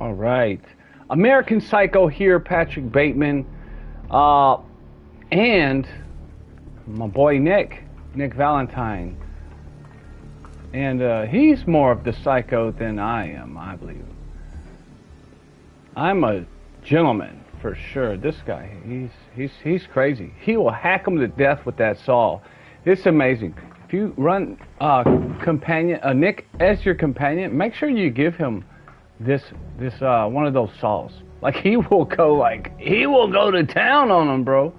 All right. American Psycho here, Patrick Bateman. And my boy Nick Valentine. And he's more of the psycho than I am, I believe. I'm a gentleman for sure. This guy, he's crazy. He will hack him to death with that saw. It's amazing. If you run Nick as your companion, make sure you give him this one of those saws. Like he will go to town on him, bro.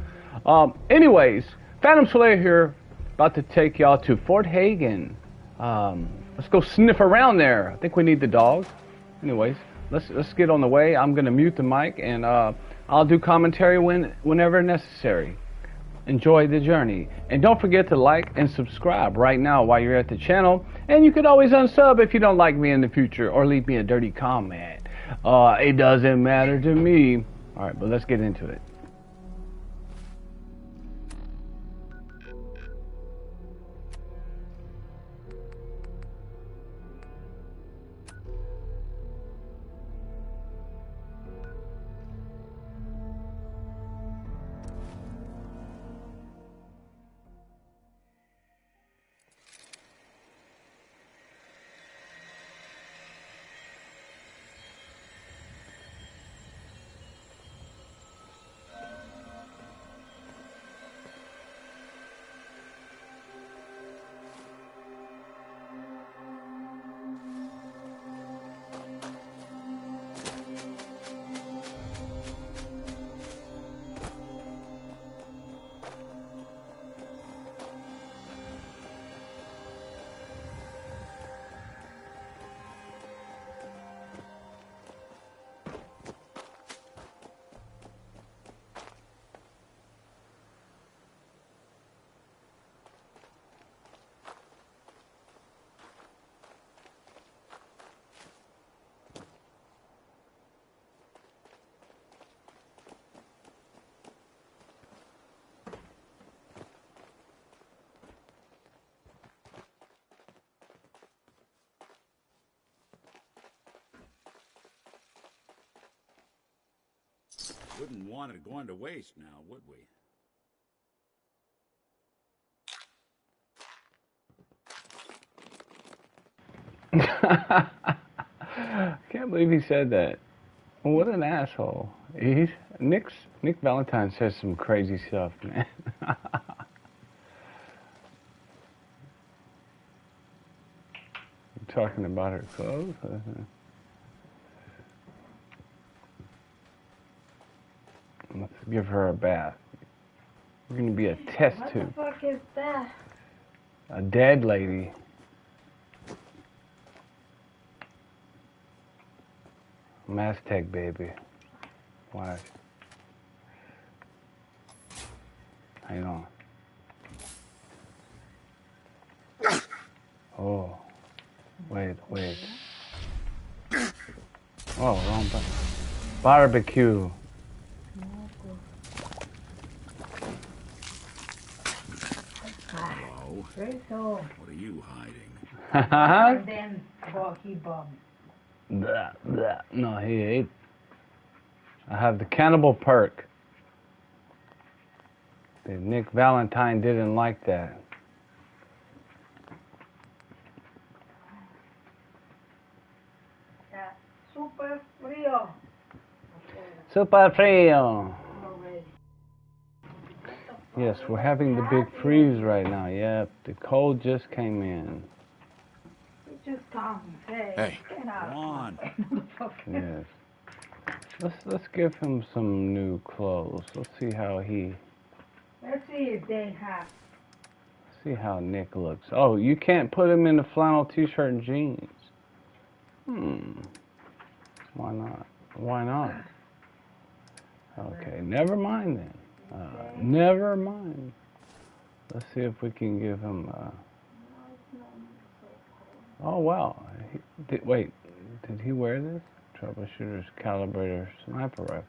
Anyways, Phantom Slayer here, about to take y'all to Fort Hagen. Let's go sniff around there. I think we need the dog. Anyways, let's get on the way. I'm gonna mute the mic and I'll do commentary whenever necessary. Enjoy the journey, and don't forget to like and subscribe right now while you're at the channel. And you could always unsub if you don't like me in the future, or leave me a dirty comment. It doesn't matter to me. All right, but let's get into it. Wouldn't want it going to waste now, would we? Can't believe he said that. What an asshole. Nick Valentine says some crazy stuff, man. Talking about her clothes. Let's give her a bath. We're gonna be a test tube. What the fuck is that? A dead lady. Maztec baby. What? How you doing? Oh. Wait. Oh, wrong button. Barbecue. Hello. What are you hiding? And then he bombed. Blah. No, he ate. I have the cannibal perk. Nick Valentine didn't like that. Super frío. Super frío. Yes, we're having the big freeze right now. Yep, the cold just came in. It just comes. Hey, come on. Yes. Let's give him some new clothes. Let's see how Let's see if they have. see how Nick looks. Oh, you can't put him in a flannel t-shirt and jeans. Why not? Why not? Okay, never mind then. Never mind. Let's see if we can give him. Oh wow! Wait, did he wear this? Troubleshooter's calibrator sniper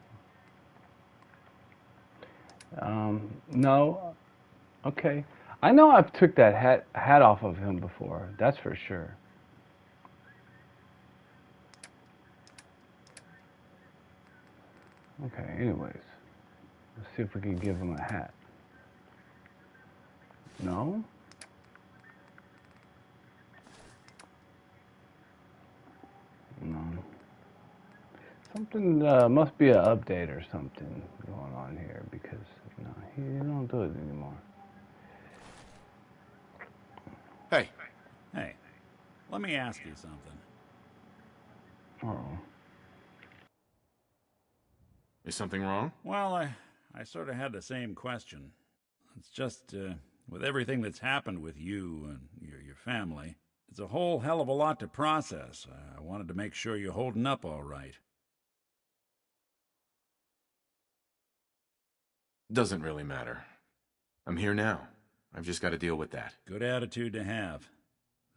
rifle. No. Okay. I know I've took that hat off of him before. That's for sure. Okay, anyways. Let's see if we can give him a hat. No? No. Something must be an update or something going on here because no, he don't do it anymore. Hey. Hey, let me ask you something. Oh. Is something wrong? Well, I sort of had the same question. It's just, with everything that's happened with you and your family, it's a whole hell of a lot to process. I wanted to make sure you're holding up all right. Doesn't really matter. I'm here now. I've just got to deal with that. Good attitude to have.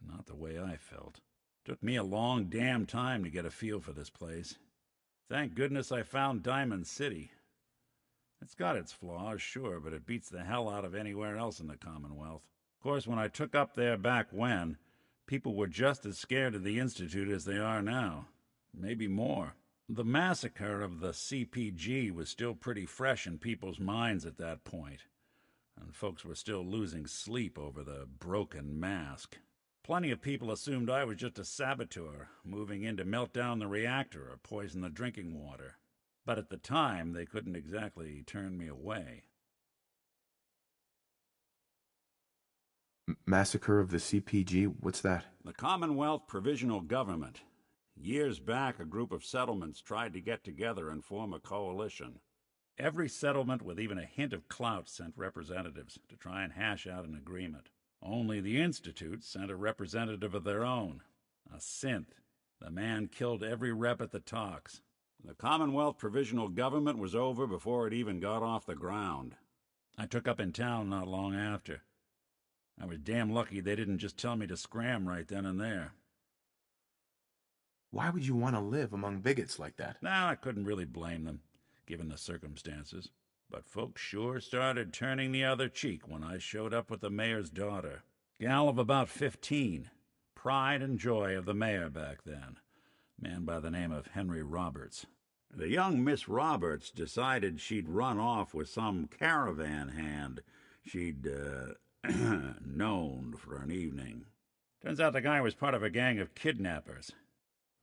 Not the way I felt. Took me a long damn time to get a feel for this place. Thank goodness I found Diamond City. It's got its flaws, sure, but it beats the hell out of anywhere else in the Commonwealth. Of course, when I took up there back when, people were just as scared of the Institute as they are now. Maybe more. The massacre of the CPG was still pretty fresh in people's minds at that point, and folks were still losing sleep over the broken mask. Plenty of people assumed I was just a saboteur, moving in to melt down the reactor or poison the drinking water. But at the time, they couldn't exactly turn me away. Massacre of the CPG? What's that? The Commonwealth Provisional Government. Years back, a group of settlements tried to get together and form a coalition. Every settlement with even a hint of clout sent representatives to try and hash out an agreement. Only the Institute sent a representative of their own, a synth. The man killed every rep at the talks. The Commonwealth Provisional Government was over before it even got off the ground. I took up in town not long after. I was damn lucky they didn't just tell me to scram right then and there. Why would you want to live among bigots like that? Now, I couldn't really blame them, given the circumstances. But folks sure started turning the other cheek when I showed up with the mayor's daughter. Gal of about 15. Pride and joy of the mayor back then. Man by the name of Henry Roberts. The young Miss Roberts decided she'd run off with some caravan hand she'd, known for an evening. Turns out the guy was part of a gang of kidnappers.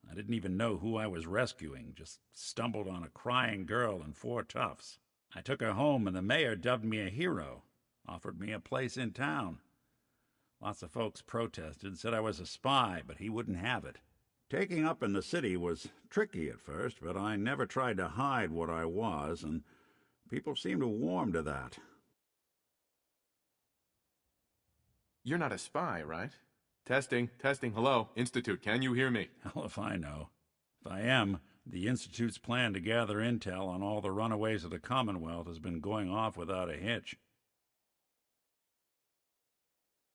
I didn't even know who I was rescuing, just stumbled on a crying girl and 4 toughs. I took her home, and the mayor dubbed me a hero, offered me a place in town. Lots of folks protested, said I was a spy, but he wouldn't have it. Taking up in the city was tricky at first, but I never tried to hide what I was, and people seemed to warm to that. You're not a spy, right? Testing, hello. Institute, can you hear me? Hell if I know. If I am, the Institute's plan to gather intel on all the runaways of the Commonwealth has been going off without a hitch.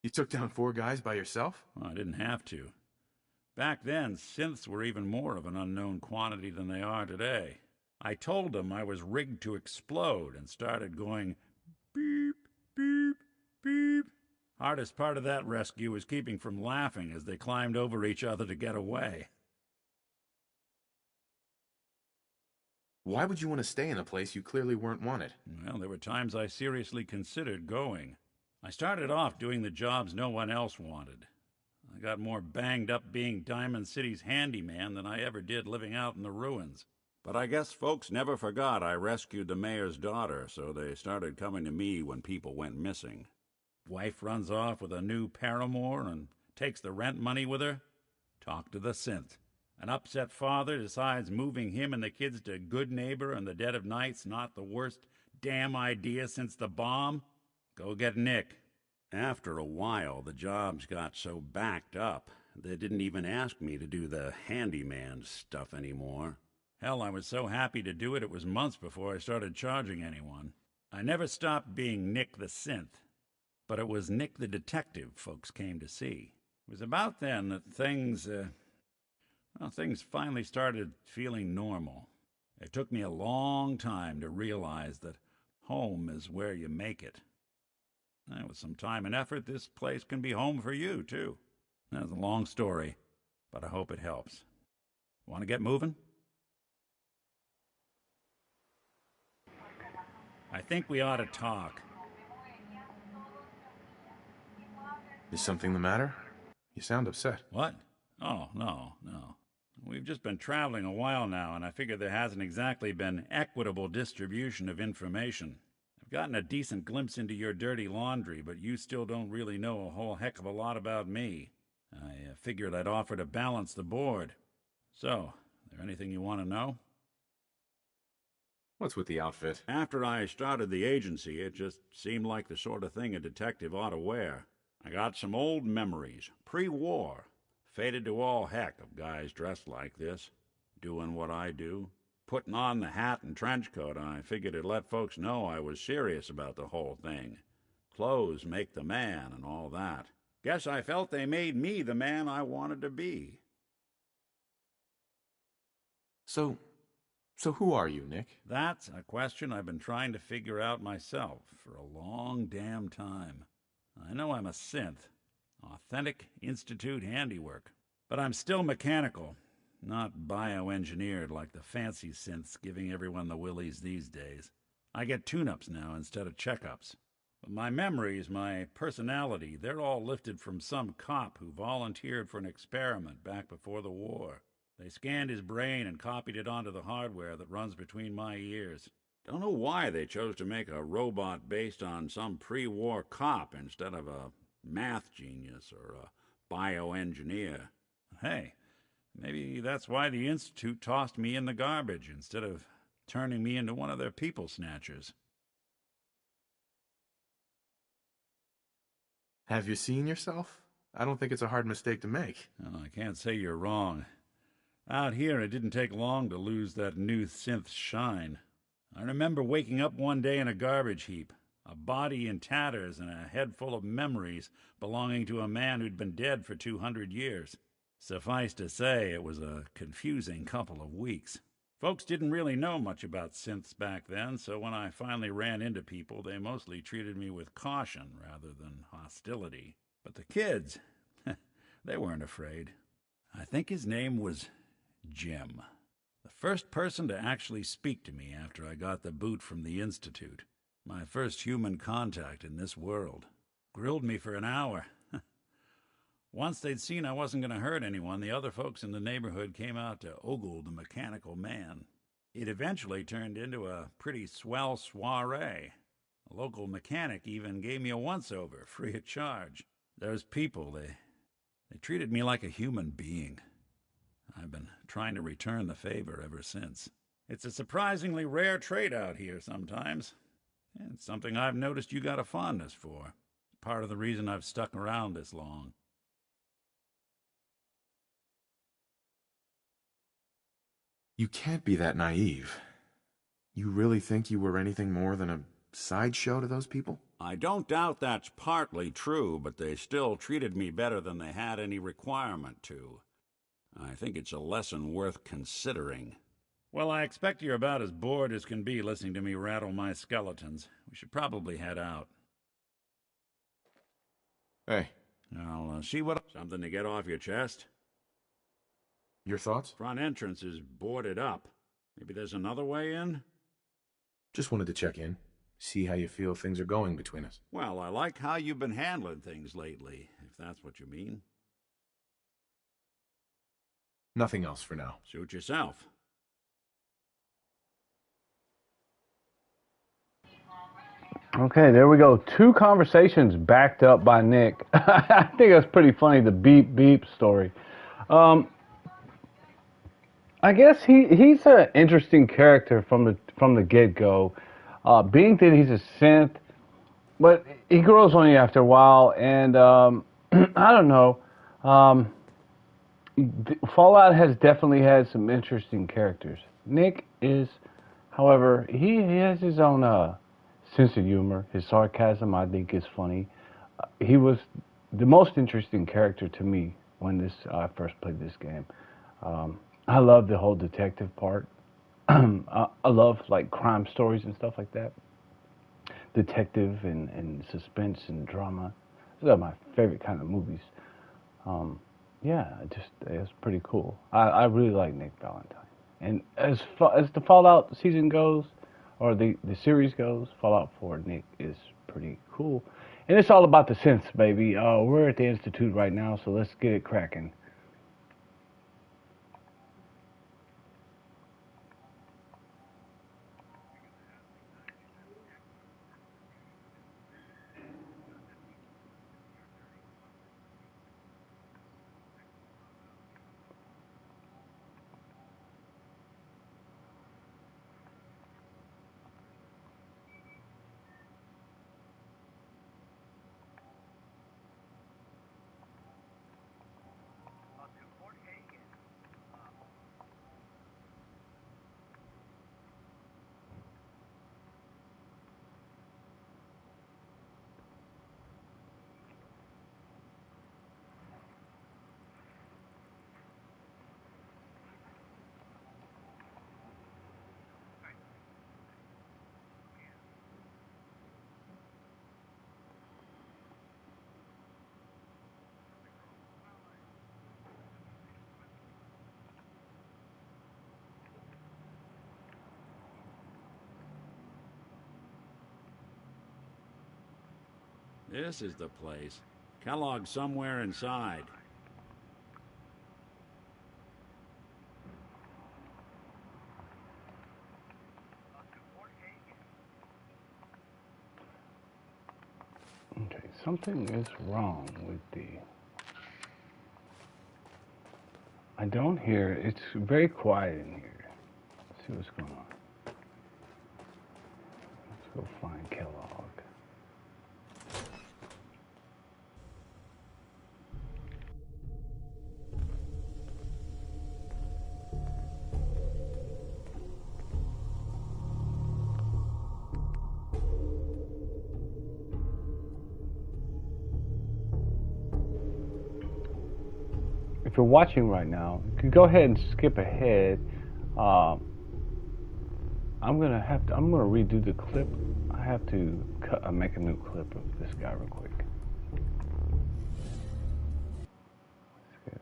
You took down 4 guys by yourself? Well, I didn't have to. Back then, synths were even more of an unknown quantity than they are today. I told them I was rigged to explode and started going beep, beep, beep. Hardest part of that rescue was keeping from laughing as they climbed over each other to get away. Why would you want to stay in a place you clearly weren't wanted? Well, there were times I seriously considered going. I started off doing the jobs no one else wanted. I got more banged up being Diamond City's handyman than I ever did living out in the ruins. But I guess folks never forgot I rescued the mayor's daughter, so they started coming to me when people went missing. Wife runs off with a new paramour and takes the rent money with her. Talk to the synth. An upset father decides moving him and the kids to Good Neighbor in the dead of night's not the worst damn idea since the bomb. Go get Nick. After a while, the jobs got so backed up, they didn't even ask me to do the handyman stuff anymore. Hell, I was so happy to do it, it was months before I started charging anyone. I never stopped being Nick the synth, but it was Nick the detective folks came to see. It was about then that things finally started feeling normal. It took me a long time to realize that home is where you make it. With some time and effort, this place can be home for you, too. That's a long story, but I hope it helps. Want to get moving? I think we ought to talk. Is something the matter? You sound upset. What? Oh, no. We've just been traveling a while now, and I figure there hasn't exactly been equitable distribution of information. I've gotten a decent glimpse into your dirty laundry, but you still don't really know a whole heck of a lot about me. I figured I'd offer to balance the board. So, there anything you want to know? What's with the outfit? After I started the agency, it just seemed like the sort of thing a detective ought to wear. I got some old memories, pre-war. Faded to all heck of guys dressed like this, doing what I do. Putting on the hat and trench coat, I figured it'd let folks know I was serious about the whole thing. Clothes make the man and all that. Guess I felt they made me the man I wanted to be. So who are you, Nick? That's a question I've been trying to figure out myself for a long damn time. I know I'm a synth. Authentic Institute handiwork. But I'm still mechanical, not bioengineered like the fancy synths giving everyone the willies these days. I get tune-ups now instead of checkups. But my memories, my personality, they're all lifted from some cop who volunteered for an experiment back before the war. They scanned his brain and copied it onto the hardware that runs between my ears. Don't know why they chose to make a robot based on some pre-war cop instead of a math genius or a bioengineer. Hey, maybe that's why the Institute tossed me in the garbage instead of turning me into one of their people snatchers. Have you seen yourself? I don't think it's a hard mistake to make. Oh, I can't say you're wrong. Out here, it didn't take long to lose that new synth shine. I remember waking up one day in a garbage heap, a body in tatters and a head full of memories belonging to a man who'd been dead for 200 years. Suffice to say, it was a confusing couple of weeks. Folks didn't really know much about synths back then, so when I finally ran into people, they mostly treated me with caution rather than hostility. But the kids, they weren't afraid. I think his name was Jim. The first person to actually speak to me after I got the boot from the Institute. My first human contact in this world. Grilled me for an hour. Once they'd seen I wasn't going to hurt anyone, the other folks in the neighborhood came out to ogle the mechanical man. It eventually turned into a pretty swell soiree. A local mechanic even gave me a once-over, free of charge. Those people, they treated me like a human being. I've been trying to return the favor ever since. It's a surprisingly rare trait out here sometimes. And it's something I've noticed you got a fondness for. Part of the reason I've stuck around this long. You can't be that naive. You really think you were anything more than a sideshow to those people? I don't doubt that's partly true, but they still treated me better than they had any requirement to. I think it's a lesson worth considering. Well, I expect you're about as bored as can be listening to me rattle my skeletons. We should probably head out. Hey. I'll see what... Something to get off your chest? Your thoughts? Front entrance is boarded up. Maybe there's another way in? Just wanted to check in. See how you feel things are going between us. Well, I like how you've been handling things lately, if that's what you mean. Nothing else for now. Suit yourself. Okay, there we go. 2 conversations backed up by Nick. I think that's pretty funny, the beep beep story. I guess he's an interesting character from the get-go. Being that he's a synth, but he grows on you after a while, and I don't know. Fallout has definitely had some interesting characters. Nick is, however, he has his own sense of humor. His sarcasm, I think, is funny. He was the most interesting character to me when I first played this game. I love the whole detective part. I love like crime stories and stuff like that. Detective and suspense and drama. Those are my favorite kind of movies. Yeah, it's pretty cool. I really like Nick Valentine. And as the Fallout season goes, or the series goes, Fallout 4 Nick is pretty cool. And it's all about the synths, baby. We're at the Institute right now, so let's get it cracking. This is the place. Kellogg's somewhere inside. Okay, something is wrong with the... I don't hear... It's very quiet in here. Let's see what's going on. Let's go find Kellogg. If you're watching right now, you can go ahead and skip ahead. I'm gonna redo the clip. I have to make a new clip of this guy real quick. Let's go.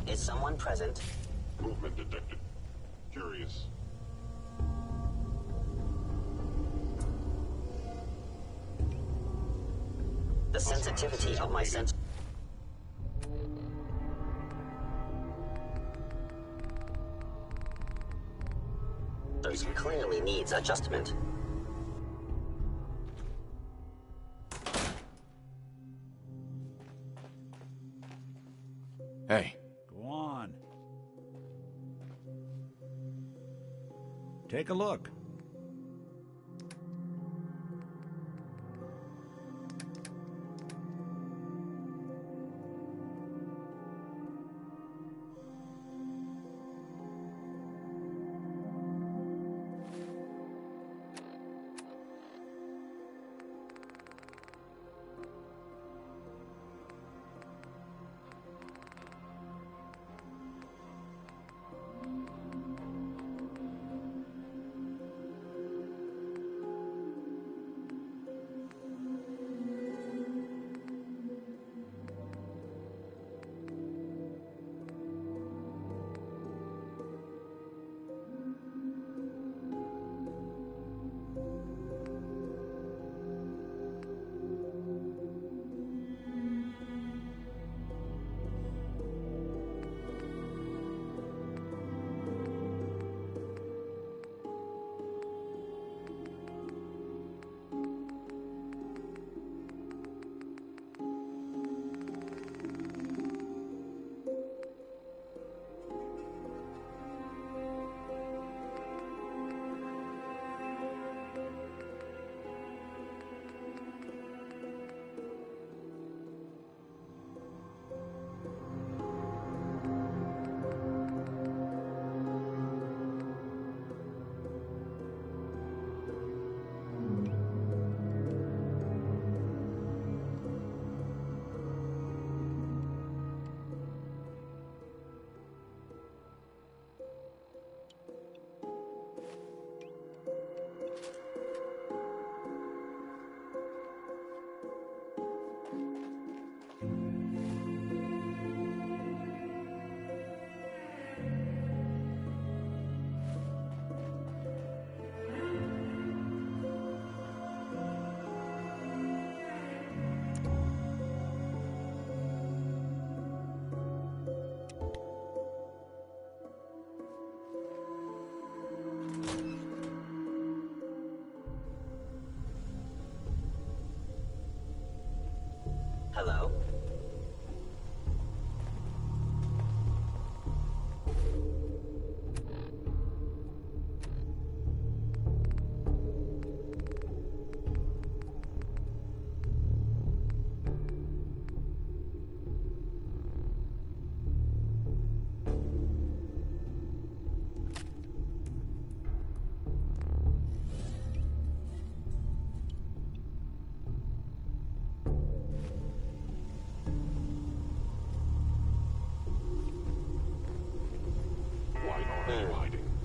Is someone present? Movement detected. Curious. The sensitivity of my sense. Clearly needs adjustment. Hey. Go on. Take a look.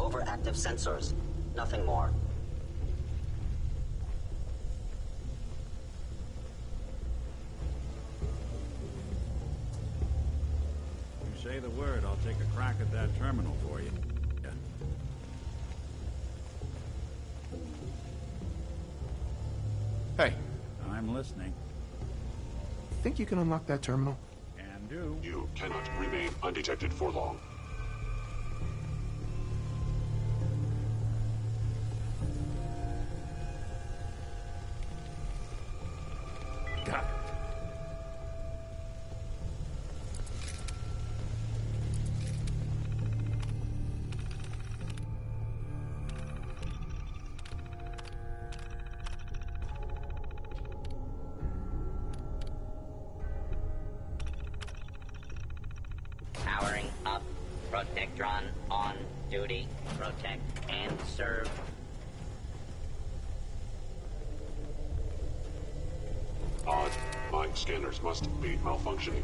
overactive sensors. Nothing more. You say the word, I'll take a crack at that terminal for you. Yeah. Hey, I'm listening. think you can unlock that terminal? Can do. You cannot remain undetected for long. Got it. Powering up. Protectron on duty. Protect and serve. Odd. My scanners must be malfunctioning.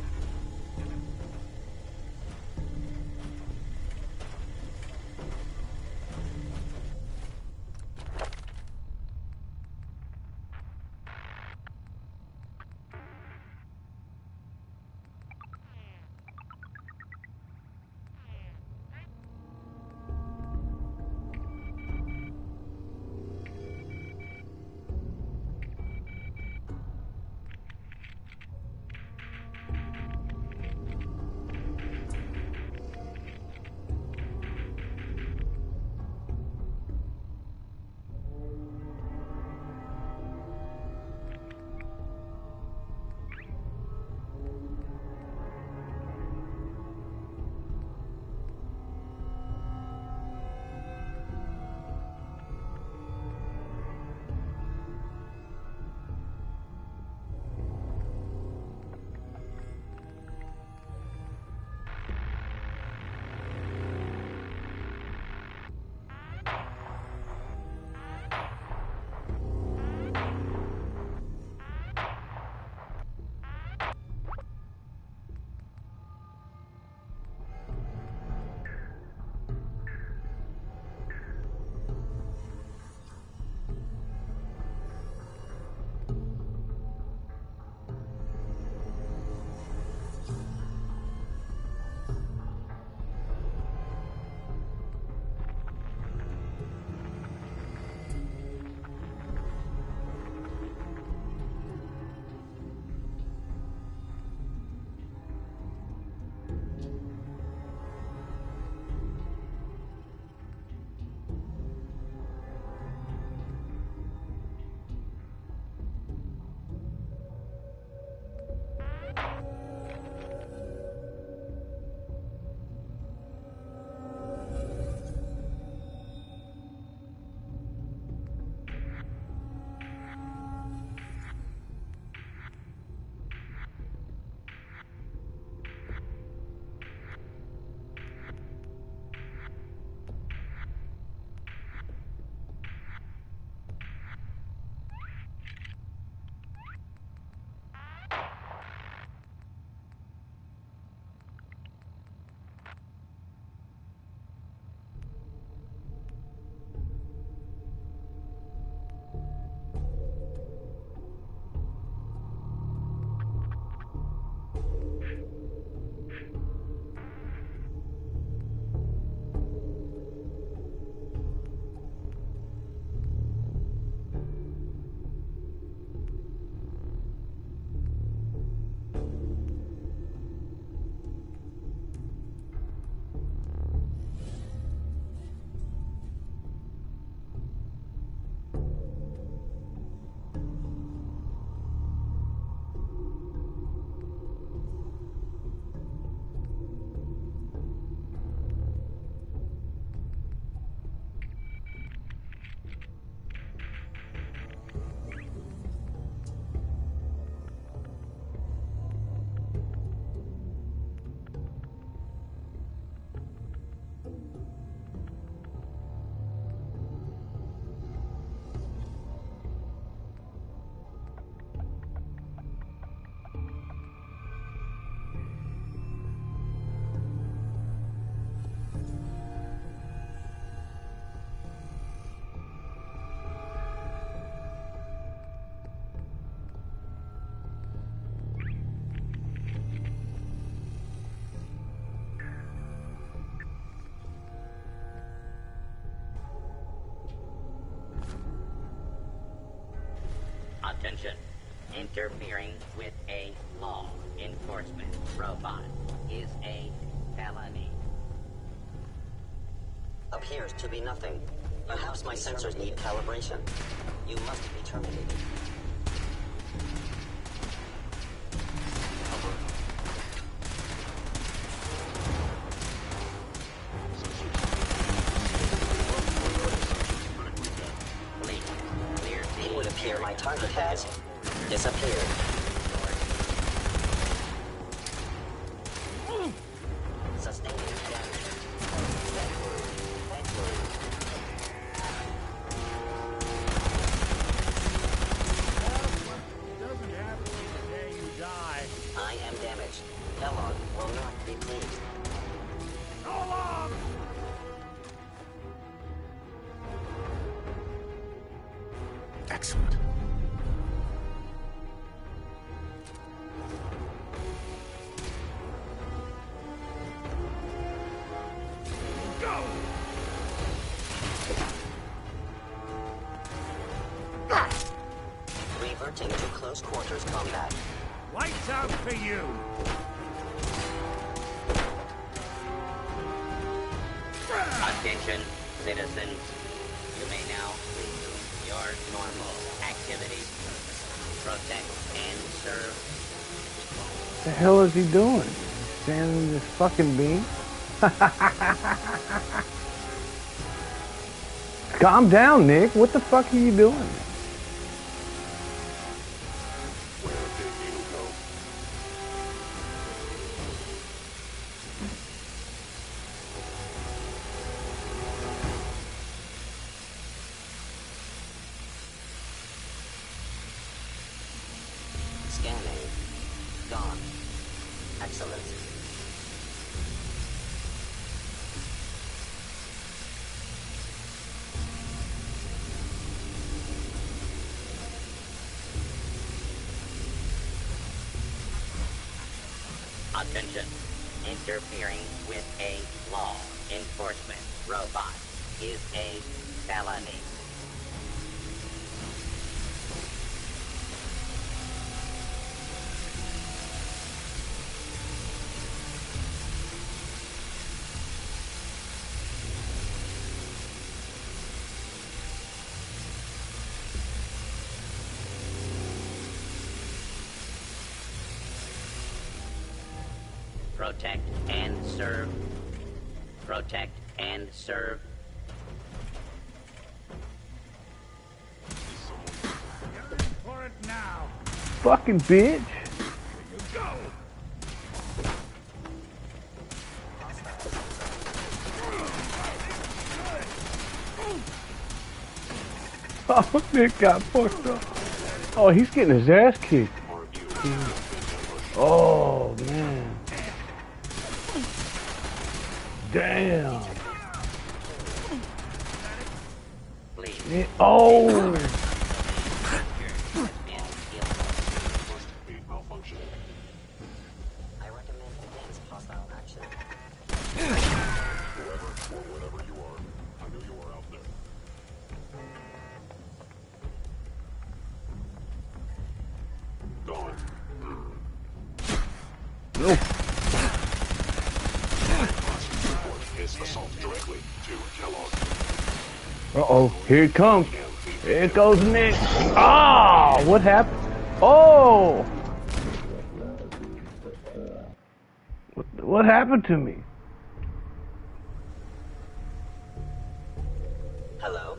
Interfering with a law enforcement robot is a felony. Appears to be nothing. Perhaps my sensors need calibration. You must be terminated. It would appear my target has disappeared. Sustaining damage. Doesn't happen the day you die. I am damaged. Kellogg will not be pleased. Go along! Excellent. Go! Reverting to close quarters combat. Lights out for you! Attention, citizens. You may now resume your normal activities. Protect and serve. The hell is he doing? Standing in this fucking beam? Calm down, Nick. What the fuck are you doing? Where did you go? Scanning. Gone. Excellent. Attention. Interfering with a law enforcement robot is a felony. Protect and serve. Protect and serve. For it now! Fucking bitch. You go! Oh, Nick got fucked up. Oh, he's getting his ass kicked. Oh, man. Damn. Please. Yeah, oh. Must be malfunctioning. I recommend against hostile action. Whoever or whatever you are, I know you are out there. Gone. No. His assault directly to Kellogg. Uh-oh. Here it comes. Here it goes Nick. Ah! What happened? Oh! What happened to me? Hello?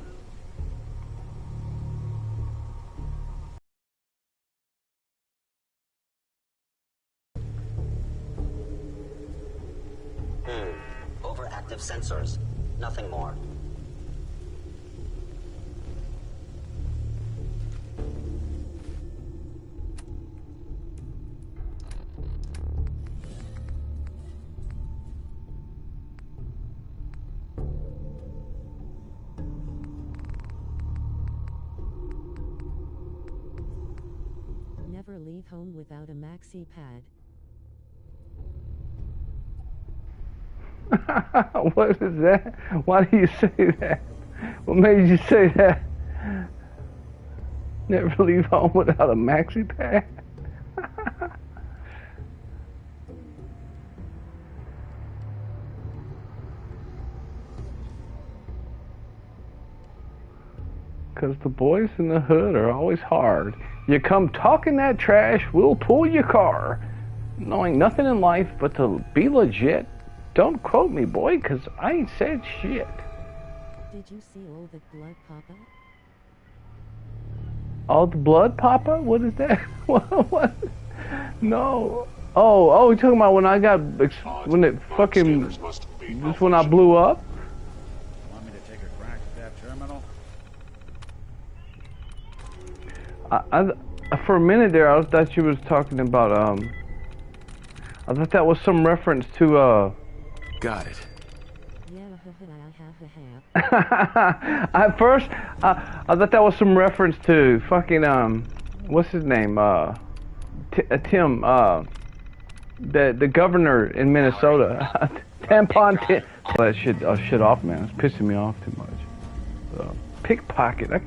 Overactive sensors. Nothing more. Never leave home without a maxi pad. What is that? Why do you say that? What made you say that? Never leave home without a maxi pad. Because the boys in the hood are always hard. You come talking that trash, we'll pull your car. Knowing nothing in life but to be legit. Don't quote me, boy, because I ain't said shit. Did you see all the blood, Papa? All the blood, Papa? What is that? What? No. Oh, you're talking about when I got, when it fucking, just when I blew up? Want me to take a crack at that terminal? I for a minute there, I thought you was talking about, I thought that was some reference to, Got it. Yeah, I have a hat. At first, I thought that was some reference to fucking, what's his name, Tim, the governor in Minnesota. Tampon Tim. Well, that shit off, man. It's pissing me off too much. Pickpocket.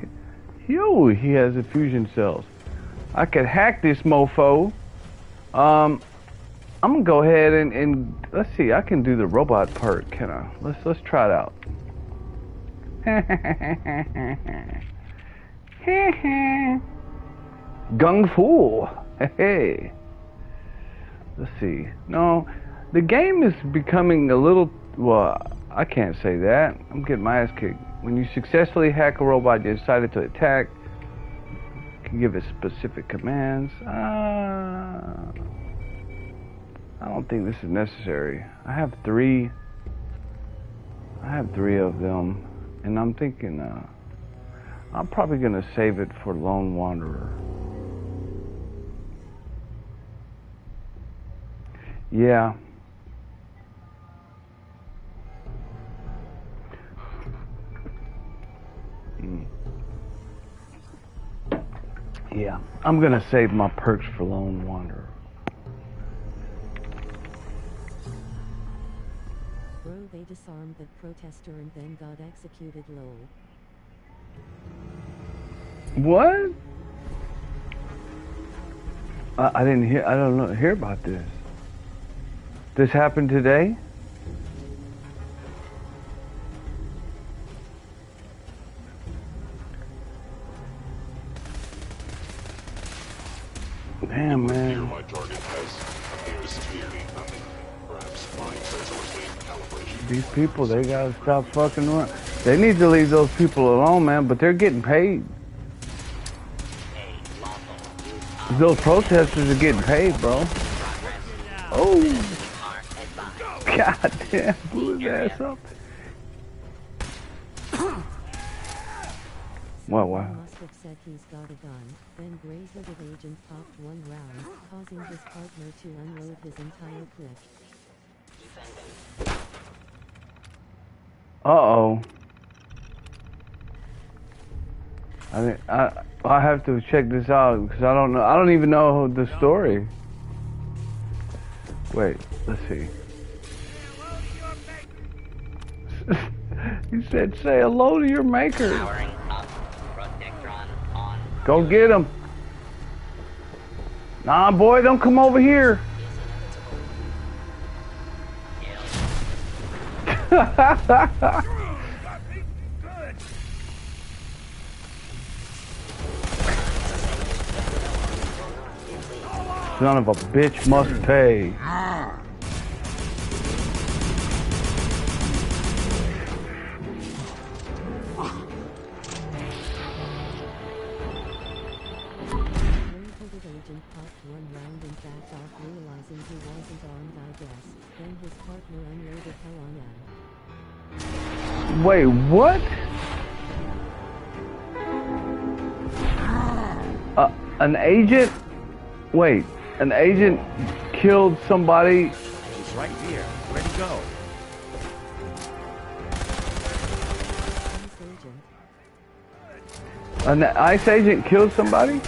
Yo, he has infusion cells. I could hack this mofo. I'm gonna go ahead and let's see. I can do the robot part, can I? Let's try it out. Gung Fu. Hey. Let's see. No, the game is becoming a little. Well, I can't say that. I'm getting my ass kicked. When you successfully hack a robot, you decided to attack. You can give it specific commands. I don't think this is necessary. I have three of them, and I'm thinking I'm probably gonna save it for Lone Wanderer. Yeah. Yeah, I'm gonna save my perks for Lone Wanderer. Bro, they disarmed that protester and then got executed, lol. What? I didn't hear. I don't know. Hear about this. This happened today? Damn, man. My target has appears to be perhaps my sensorlessly calibration. These people, they gotta stop fucking around. They need to leave those people alone, man, but they're getting paid. Those protesters are getting paid, bro. Oh. God damn, blew his ass up. What? Must have said he's got a gun, then grazed it. Agent popped one round, causing his partner to unload his entire clip. Uh-oh. I have to check this out because I don't know. I don't even know the story. Wait, let's see. He said, "Say hello to your maker." Powering up. Protectron on. Go get him. Nah, boy, don't come over here. Son of a bitch must pay. Agent popped one round and backed off, realizing he wasn't armed, I guess. Then his partner unloaded hell on him. Wait, what? An agent? Wait, an agent killed somebody? He's right here. Where'd he go? Police agent. An ICE agent killed somebody?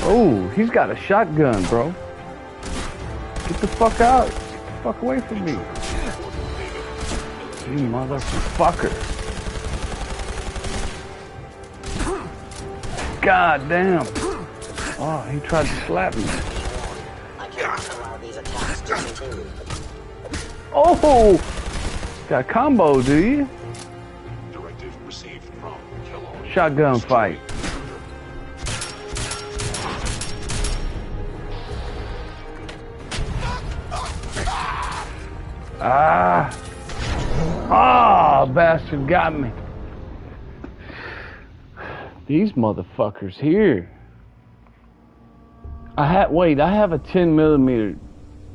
Oh, he's got a shotgun, bro. Get the fuck out. Get the fuck away from me. You motherfucker. God damn. Oh, he tried to slap me. I cannot allow these attacks to continue. Oh! Got combo, do you? Directive received from Kellogg. Shotgun fight. Ah! Ah, bastard got me. These motherfuckers here. I have a 10 millimeter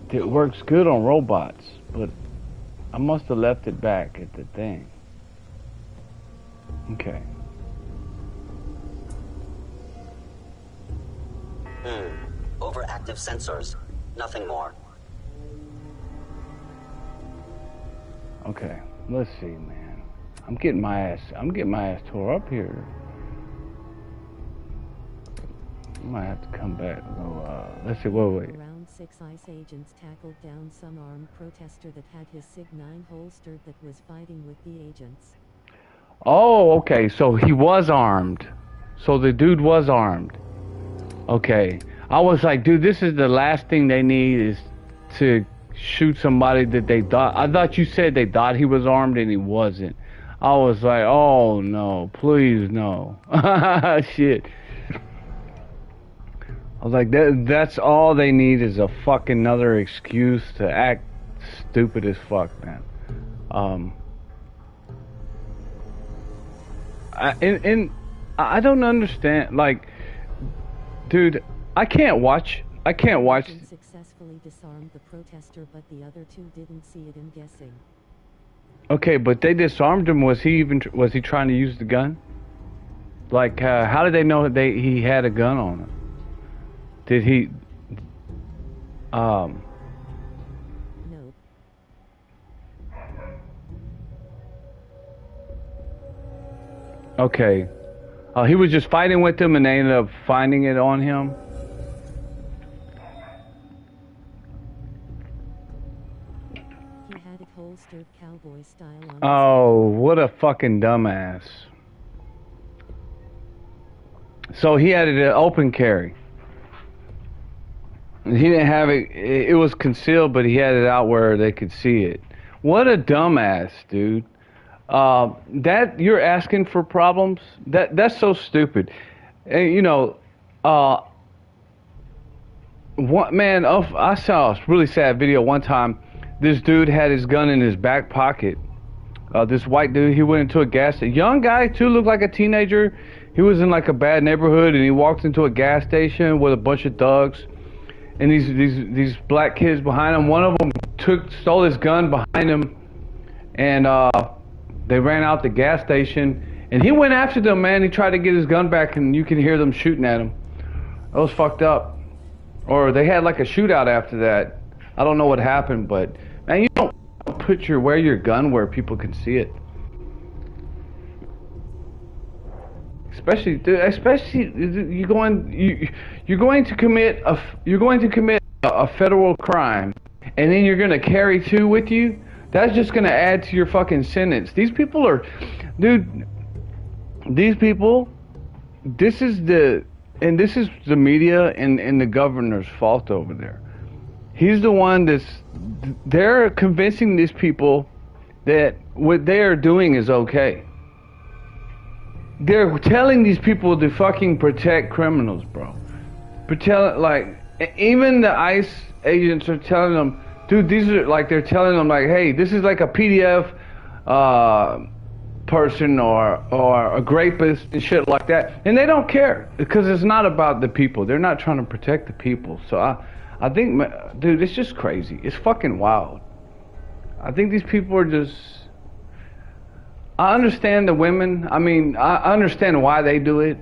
that works good on robots, but I must have left it back at the thing. Okay. Overactive sensors. Nothing more. Okay. Let's see, man. I'm getting my ass tore up here. I might have to come back. Let's see. Wait. Around 6 ICE agents tackled down some armed protester that had his SIG-9 holstered that was fighting with the agents. Oh, okay. So he was armed. So the dude was armed. Okay. I was like, dude, this is the last thing they need is to shoot somebody that they thought. I thought you said they thought he was armed and he wasn't. I was like, oh no, please no. Shit. I was like, that's all they need is a fucking another excuse to act stupid as fuck, man. I don't understand, like, dude, I can't watch. Agents successfully disarmed the protester, but the other two didn't see it, I'm guessing. Okay, but they disarmed him. Was he trying to use the gun? Like, how did they know he had a gun on him? Did he? No. Okay. He was just fighting with them, and they ended up finding it on him. He had it holstered cowboy style on Oh, what a fucking dumbass. So he had it at open carry. He didn't have it, it was concealed, but he had it out where they could see it. What a dumbass, dude. That you're asking for problems? That's so stupid. And you know, I saw a really sad video one time. This dude had his gun in his back pocket. This white dude, he went into a young guy too, looked like a teenager. He was in like a bad neighborhood, and he walked into a gas station with a bunch of thugs. And these black kids behind him, one of them stole his gun behind him, and they ran out the gas station, and he went after them, man. He tried to get his gun back, and you can hear them shooting at him. That was fucked up. Or they had like a shootout after that. I don't know what happened, but man, you don't wear your gun where people can see it. Especially you're going to commit a federal crime, and then you're going to carry two with you. That's just going to add to your fucking sentence. These people are, dude. These people. This is the media and the governor's fault over there. He's the one they're convincing these people that what they are doing is okay. They're telling these people to fucking protect criminals, bro. Even the ICE agents are telling them, dude, they're telling them like, hey, this is like a PDF person or a rapist and shit like that. And they don't care because it's not about the people. They're not trying to protect the people. So I think, dude, it's just crazy. It's fucking wild. I think these people are just... I understand the women. I mean, I understand why they do it.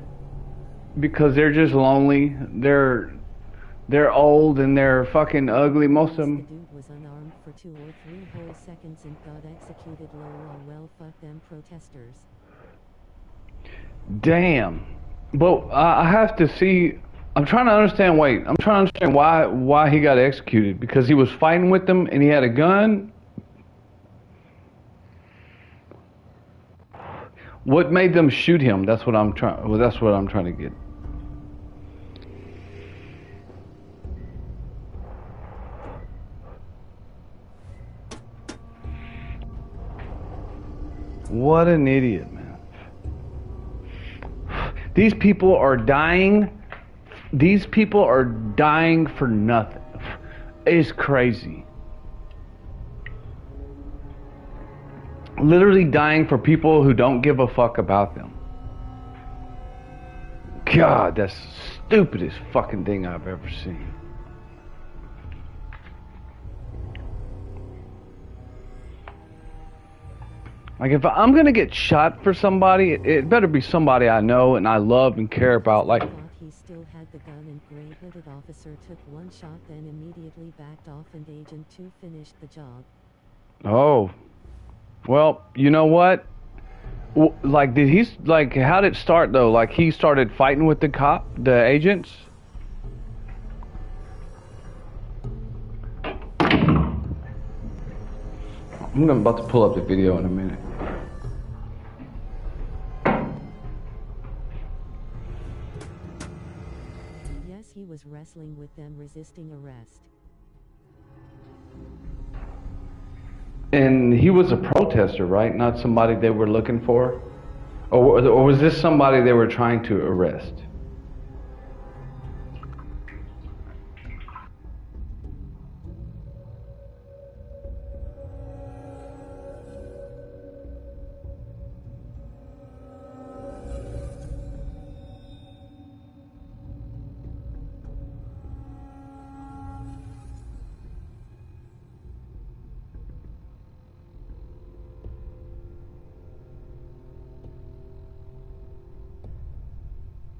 Because they're just lonely. They're old and they're fucking ugly. Most of them... The dude was unarmed for 2 or 3 whole seconds and got executed. Well, fuck them protesters. Damn. But I have to see... I'm trying to understand why he got executed. Because he was fighting with them and he had a gun. What made them shoot him? That's what I'm trying to get. What an idiot, man. These people are dying. These people are dying for nothing. It's crazy. Literally dying for people who don't give a fuck about them. God, that's the stupidest fucking thing I've ever seen. Like, if I'm gonna get shot for somebody, it better be somebody I know and I love and care about. Like, he still had the gun, and gray hooded officer took one shot, then immediately backed off, and Agent 2 finished the job. oh, well, you know what? Like, did he, like, how did it start though? Like, he started fighting with the agents? I'm about to pull up the video in a minute. Yes, he was wrestling with them, resisting arrest. And he was a protester, right? Not somebody they were looking for? Or was this somebody they were trying to arrest?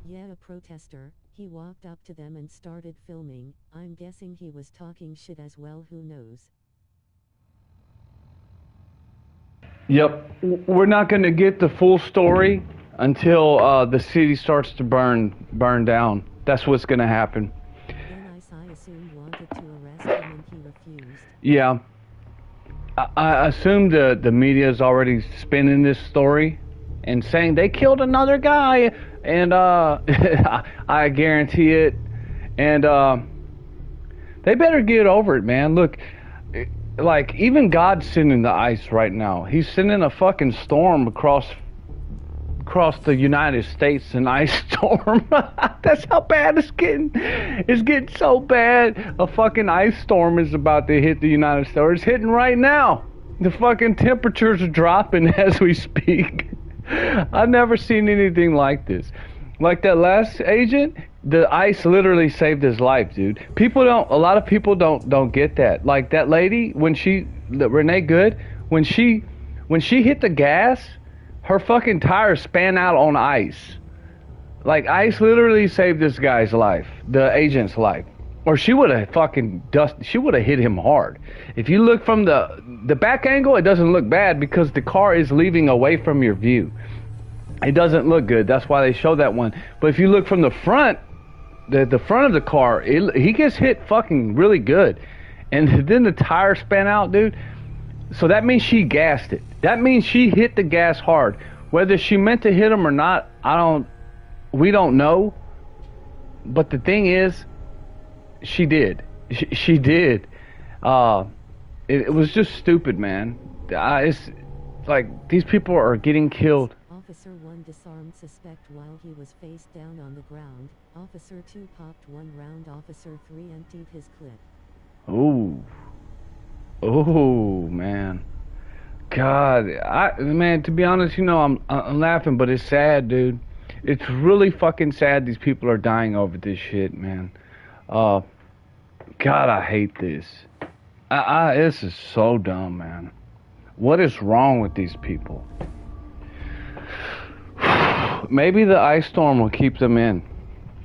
Yeah, a protester. He walked up to them and started filming. I'm guessing he was talking shit as well, who knows. Yep. We're not going to get the full story until the city starts to burn down. That's what's going to happen. Then I assumed wanted to arrest him and he refused. Yeah. I assume the media is already spinning this story and saying they killed another guy, and I guarantee it. And they better get over it, man. Look, like, even God's sending the ice right now. He's sending a fucking storm across the United States, an ice storm. That's how bad it's getting. It's getting so bad. A fucking ice storm is about to hit the United States. It's hitting right now. The fucking temperatures are dropping as we speak. I've never seen anything like this. Like that last agent, the ice literally saved his life, dude. A lot of people don't get that. Like that lady, Renee Good, when she hit the gas, her fucking tires span out on ice. Like, ice literally saved this guy's life, the agent's life. Or she would have she would have hit him hard. If you look from the back angle, it doesn't look bad because the car is leaving away from your view. It doesn't look good. That's why they show that one. But if you look from the front, the front of the car, he gets hit fucking really good. And then the tire span out, dude. So that means she gassed it. That means she hit the gas hard. Whether she meant to hit him or not, we don't know. But the thing is, she did. She did. It was just stupid, man. It's like, these people are getting killed. Officer 1 disarmed suspect while he was face down on the ground. Officer 2 popped one round. Officer 3 emptied his clip. Ooh. Oh, man. God, man, to be honest, I'm laughing, but it's sad, dude. It's really fucking sad these people are dying over this shit, man. God, I hate this. This is so dumb, man. What is wrong with these people? Maybe the ice storm will keep them in.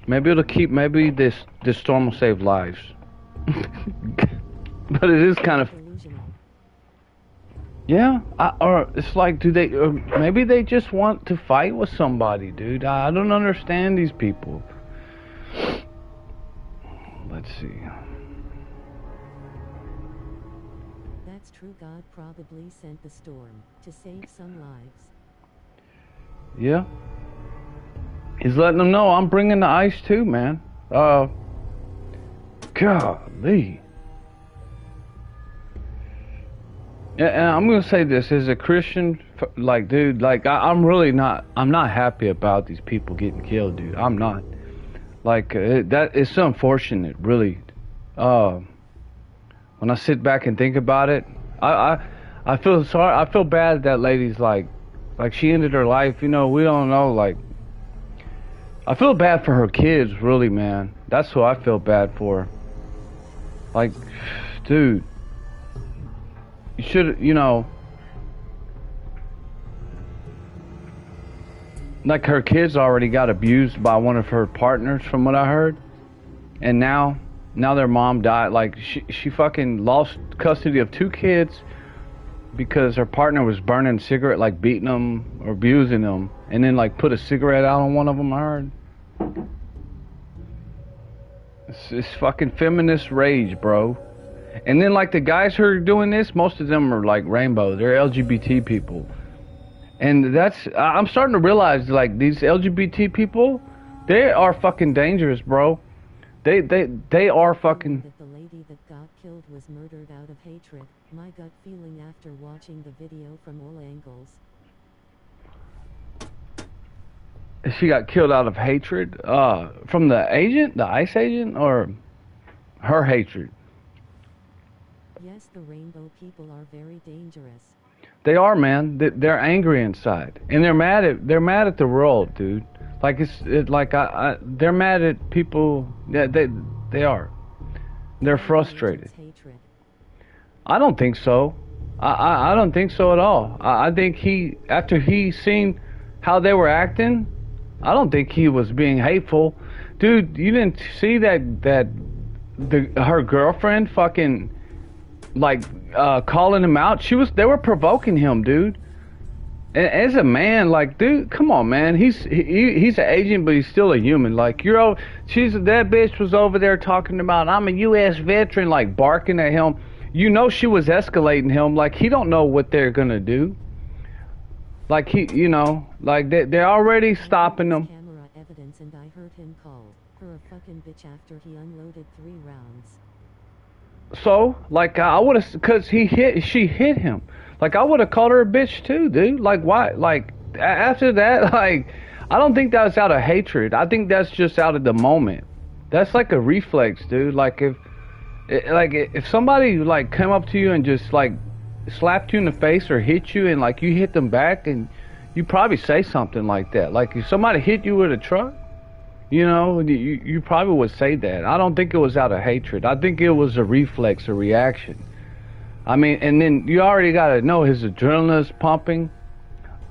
Maybe this storm will save lives. But it is kind of... Yeah, or it's like, maybe they just want to fight with somebody, dude. I don't understand these people. Let's see. That's true. God probably sent the storm to save some lives. Yeah. He's letting them know I'm bringing the ice too, man. Golly. And I'm gonna say this as a Christian, like, dude, like, I'm really not. I'm not happy about these people getting killed, dude. I'm not. Like, that it's unfortunate, really. When I sit back and think about it, I feel sorry. I feel bad that lady's like she ended her life. You know, we don't know. Like, I feel bad for her kids, really, man. That's who I feel bad for. Like, dude. You should, you know, like her kids already got abused by one of her partners, from what I heard, and now their mom died. Like she fucking lost custody of 2 kids because her partner was burning a cigarette, like beating them or abusing them, and then like put a cigarette out on one of them. I heard. It's fucking feminist rage, bro. And then, like, the guys who are doing this, most of them are, like, rainbow. They're LGBT people. And I'm starting to realize, like, these LGBT people, they are fucking dangerous, bro. They are fucking... That the lady that got killed was murdered out of hatred. My gut feeling after watching the video from all angles. She got killed out of hatred? From the agent? The ICE agent? Or her hatred? Yes, the rainbow people are very dangerous. They are, man. They're angry inside, and they're mad at the world, dude. Like they're mad at people. Yeah, they are. They're frustrated. I don't think so. I don't think so at all. I think after he seen how they were acting, I don't think he was being hateful, dude. You didn't see that her girlfriend fucking. Like calling him out. They were provoking him, dude. And as a man, like, dude, come on, man. He's an agent, but he's still a human. Like, that bitch was over there talking about, I'm a U.S. veteran, like barking at him. You know, she was escalating him. Like, he don't know what they're gonna do. Like, you know, like they're already stopping him. Camera evidence, and I heard him call her a fucking bitch after he unloaded 3 rounds. So, like, I would have, cause she hit him. Like, I would have called her a bitch too, dude. Like, why? Like, after that, like, I don't think that was out of hatred. I think that's just out of the moment. That's like a reflex, dude. Like, if somebody like came up to you and just like slapped you in the face or hit you, and like you hit them back, and you probably say something like that. Like, if somebody hit you with a truck, you know, you probably would say that. I don't think it was out of hatred. I think it was a reflex, a reaction. I mean, and then you already got to know his adrenaline is pumping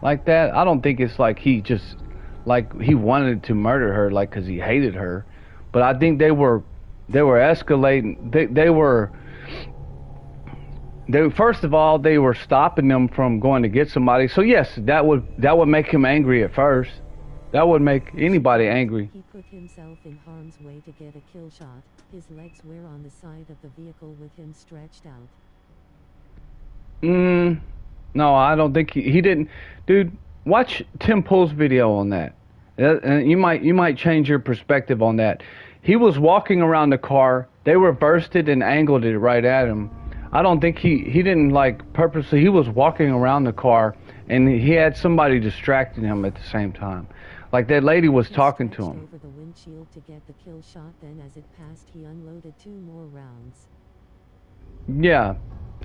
like that. I don't think it's like he just, like, he wanted to murder her, like, because he hated her. But I think they were escalating. First of all, they were stopping them from going to get somebody. So yes, that would make him angry at first. That would make anybody angry. He put himself in harm's way to get a kill shot. His legs were on the side of the vehicle with him stretched out. No, I don't think he didn't. Dude, watch Tim Pool's video on that. You might change your perspective on that. He was walking around the car. They reversed it and angled it right at him. I don't think he didn't, like, purposely. He was walking around the car, and he had somebody distracting him at the same time. Like, that lady was talking to him. Over the windshield to get the kill shot. Then as it passed, he unloaded 2 more rounds. Yeah.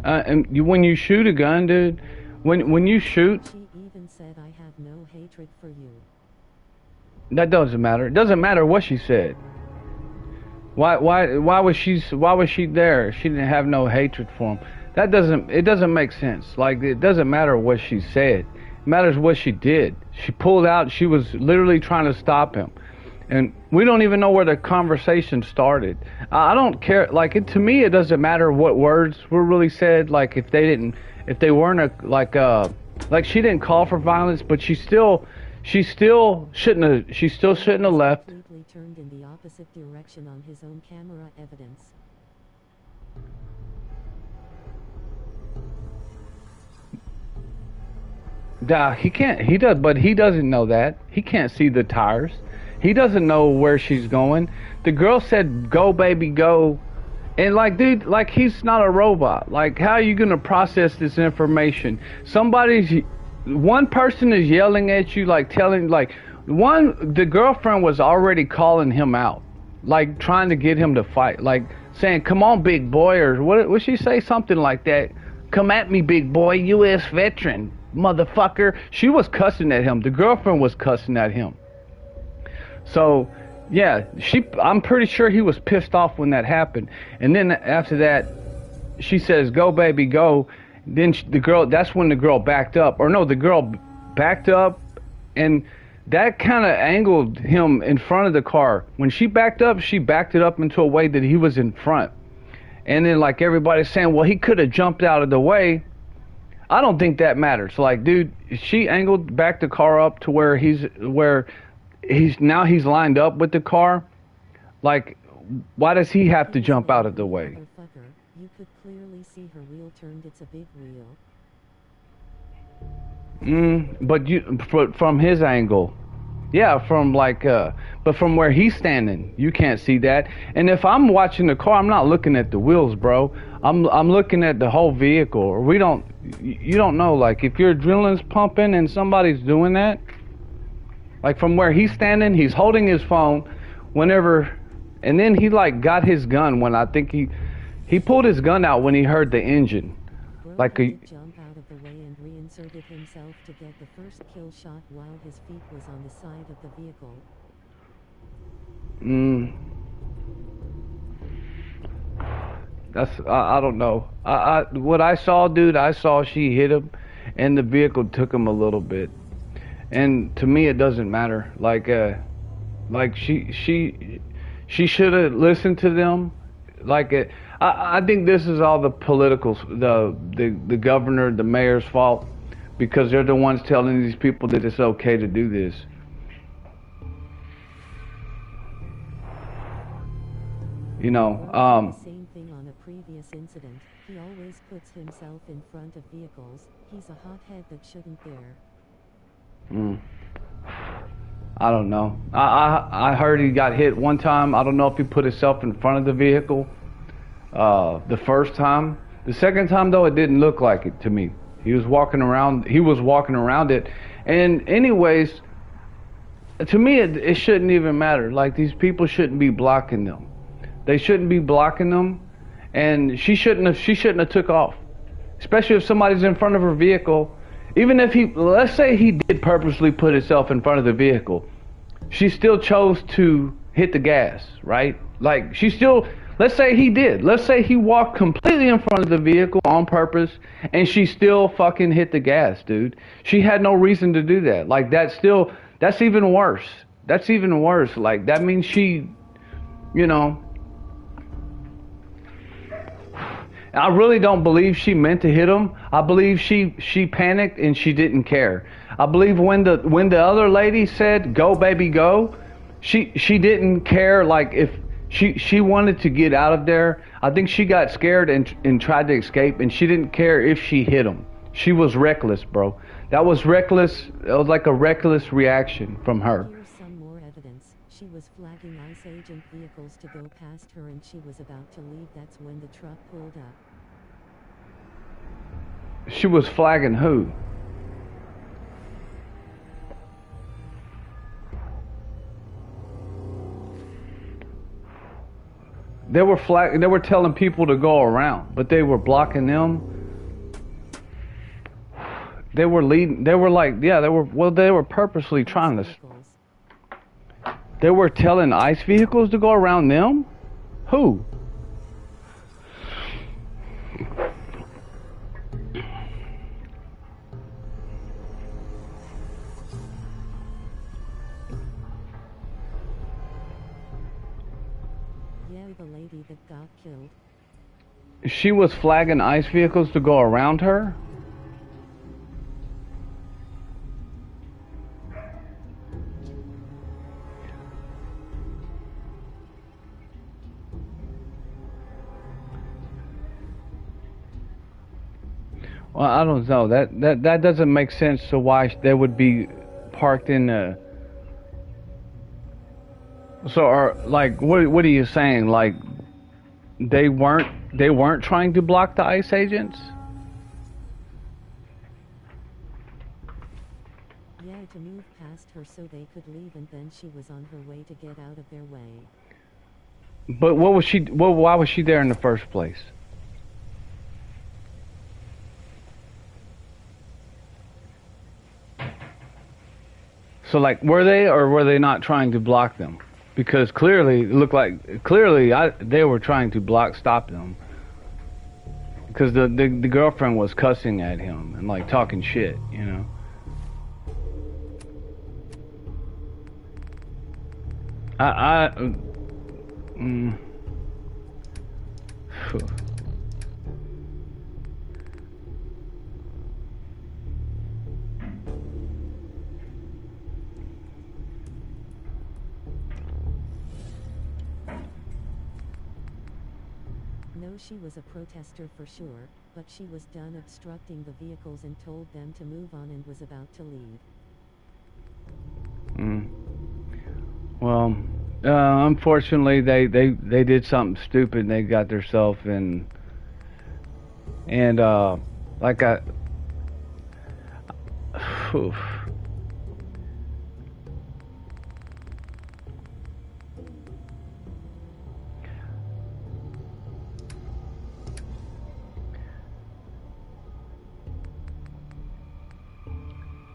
And when you shoot a gun, dude, when you shoot... She even said, I have no hatred for you. That doesn't matter. It doesn't matter what she said. Why was she there? She didn't have no hatred for him. It doesn't make sense. Like, it doesn't matter what she said. It matters what she did. She pulled out. She was literally trying to stop him. And we don't even know where the conversation started. I don't care. Like, to me, it doesn't matter what words were really said. Like, if they weren't like she didn't call for violence, but she still shouldn't have left. Completely turned in the opposite direction on his own camera evidence. He can't. But he doesn't know that. He can't see the tires. He doesn't know where she's going. The girl said, "Go, baby, go," And like, dude, like he's not a robot. Like, how are you gonna process this information? One person is yelling at you, like telling, like, the girlfriend was already calling him out, like trying to get him to fight, like saying, "Come on, big boy," or what she say? Something like that. "Come at me, big boy, U.S. veteran, motherfucker." She was cussing at him. The girlfriend was cussing at him. So, yeah, I'm pretty sure he was pissed off when that happened. And then after that, she says, "Go, baby, go." Then that's when the girl backed up. Or no, the girl backed up, and that kind of angled him in front of the car. When she backed it up into a way that he was in front. And then, like, everybody's saying, well, he could have jumped out of the way. I don't think that matters. Like, dude, she backed the car up to where he's lined up with the car. Like, why does he have to jump out of the way? You could clearly see her wheel turned. It's a big wheel. But from his angle, yeah, but from where he's standing, you can't see that. And if I'm watching the car, I'm not looking at the wheels, bro. I'm looking at the whole vehicle. Or you don't know, like, if your adrenaline's pumping and somebody's doing that, like from where he's standing, he's holding his phone, and then he like got his gun when I think he pulled his gun out when he heard the engine, like a. Jump out of the way and reinserted himself to get the first kill shot while his feet was on the side of the vehicle. I don't know. What I saw, dude, she hit him, and the vehicle took him a little bit. And to me, it doesn't matter. Like she should have listened to them. Like, I think this is all the politicals, the governor, the mayor's fault, because they're the ones telling these people that it's okay to do this. You know, Same thing on a previous incident. He always puts himself in front of vehicles. He's a hothead that shouldn't dare. I don't know. I heard he got hit one time. I don't know if he put himself in front of the vehicle the first time. The second time, though, it didn't look like it to me. He was walking around it. And anyways, to me, it shouldn't even matter. Like, these people shouldn't be blocking them. They shouldn't be blocking them. And she shouldn't have took off. Especially if somebody's in front of her vehicle. Even if let's say he did purposely put himself in front of the vehicle, she still chose to hit the gas, right? Like, let's say he did. Let's say he walked completely in front of the vehicle on purpose, and she still fucking hit the gas, dude. She had no reason to do that. Like, that's even worse. That's even worse. Like, that means she, you know, I really don't believe she meant to hit him. I believe she panicked and she didn't care. I believe when the other lady said, "Go, baby, go," she didn't care. Like, if she wanted to get out of there, I think she got scared and tried to escape, and she didn't care if she hit him. She was reckless, bro. That was reckless. It was like a reckless reaction from her. Here's some more evidence. She was flagging ICE agent vehicles to go past her, and she was about to leave. That's when the truck pulled up. She was flagging who? They were telling people to go around, but they were blocking them. They were leading. They were like, yeah, they were purposely trying to. They were telling ICE vehicles to go around them? Who? Yeah, the lady that got killed. She was flagging ICE vehicles to go around her? Well, I don't know. That doesn't make sense to why they would be parked in a... So, like, what are you saying? Like, they weren't trying to block the ICE agents? Yeah, to move past her so they could leave, and then she was on her way to get out of their way. But why was she there in the first place? So like, were they or were they not trying to block them? Because clearly, it looked like they were trying to stop them. Because the girlfriend was cussing at him and like talking shit, you know. Phew. No, she was a protester for sure, but she was done obstructing the vehicles and told them to move on and was about to leave. Well, unfortunately, they did something stupid. And they got themselves in, and like oof.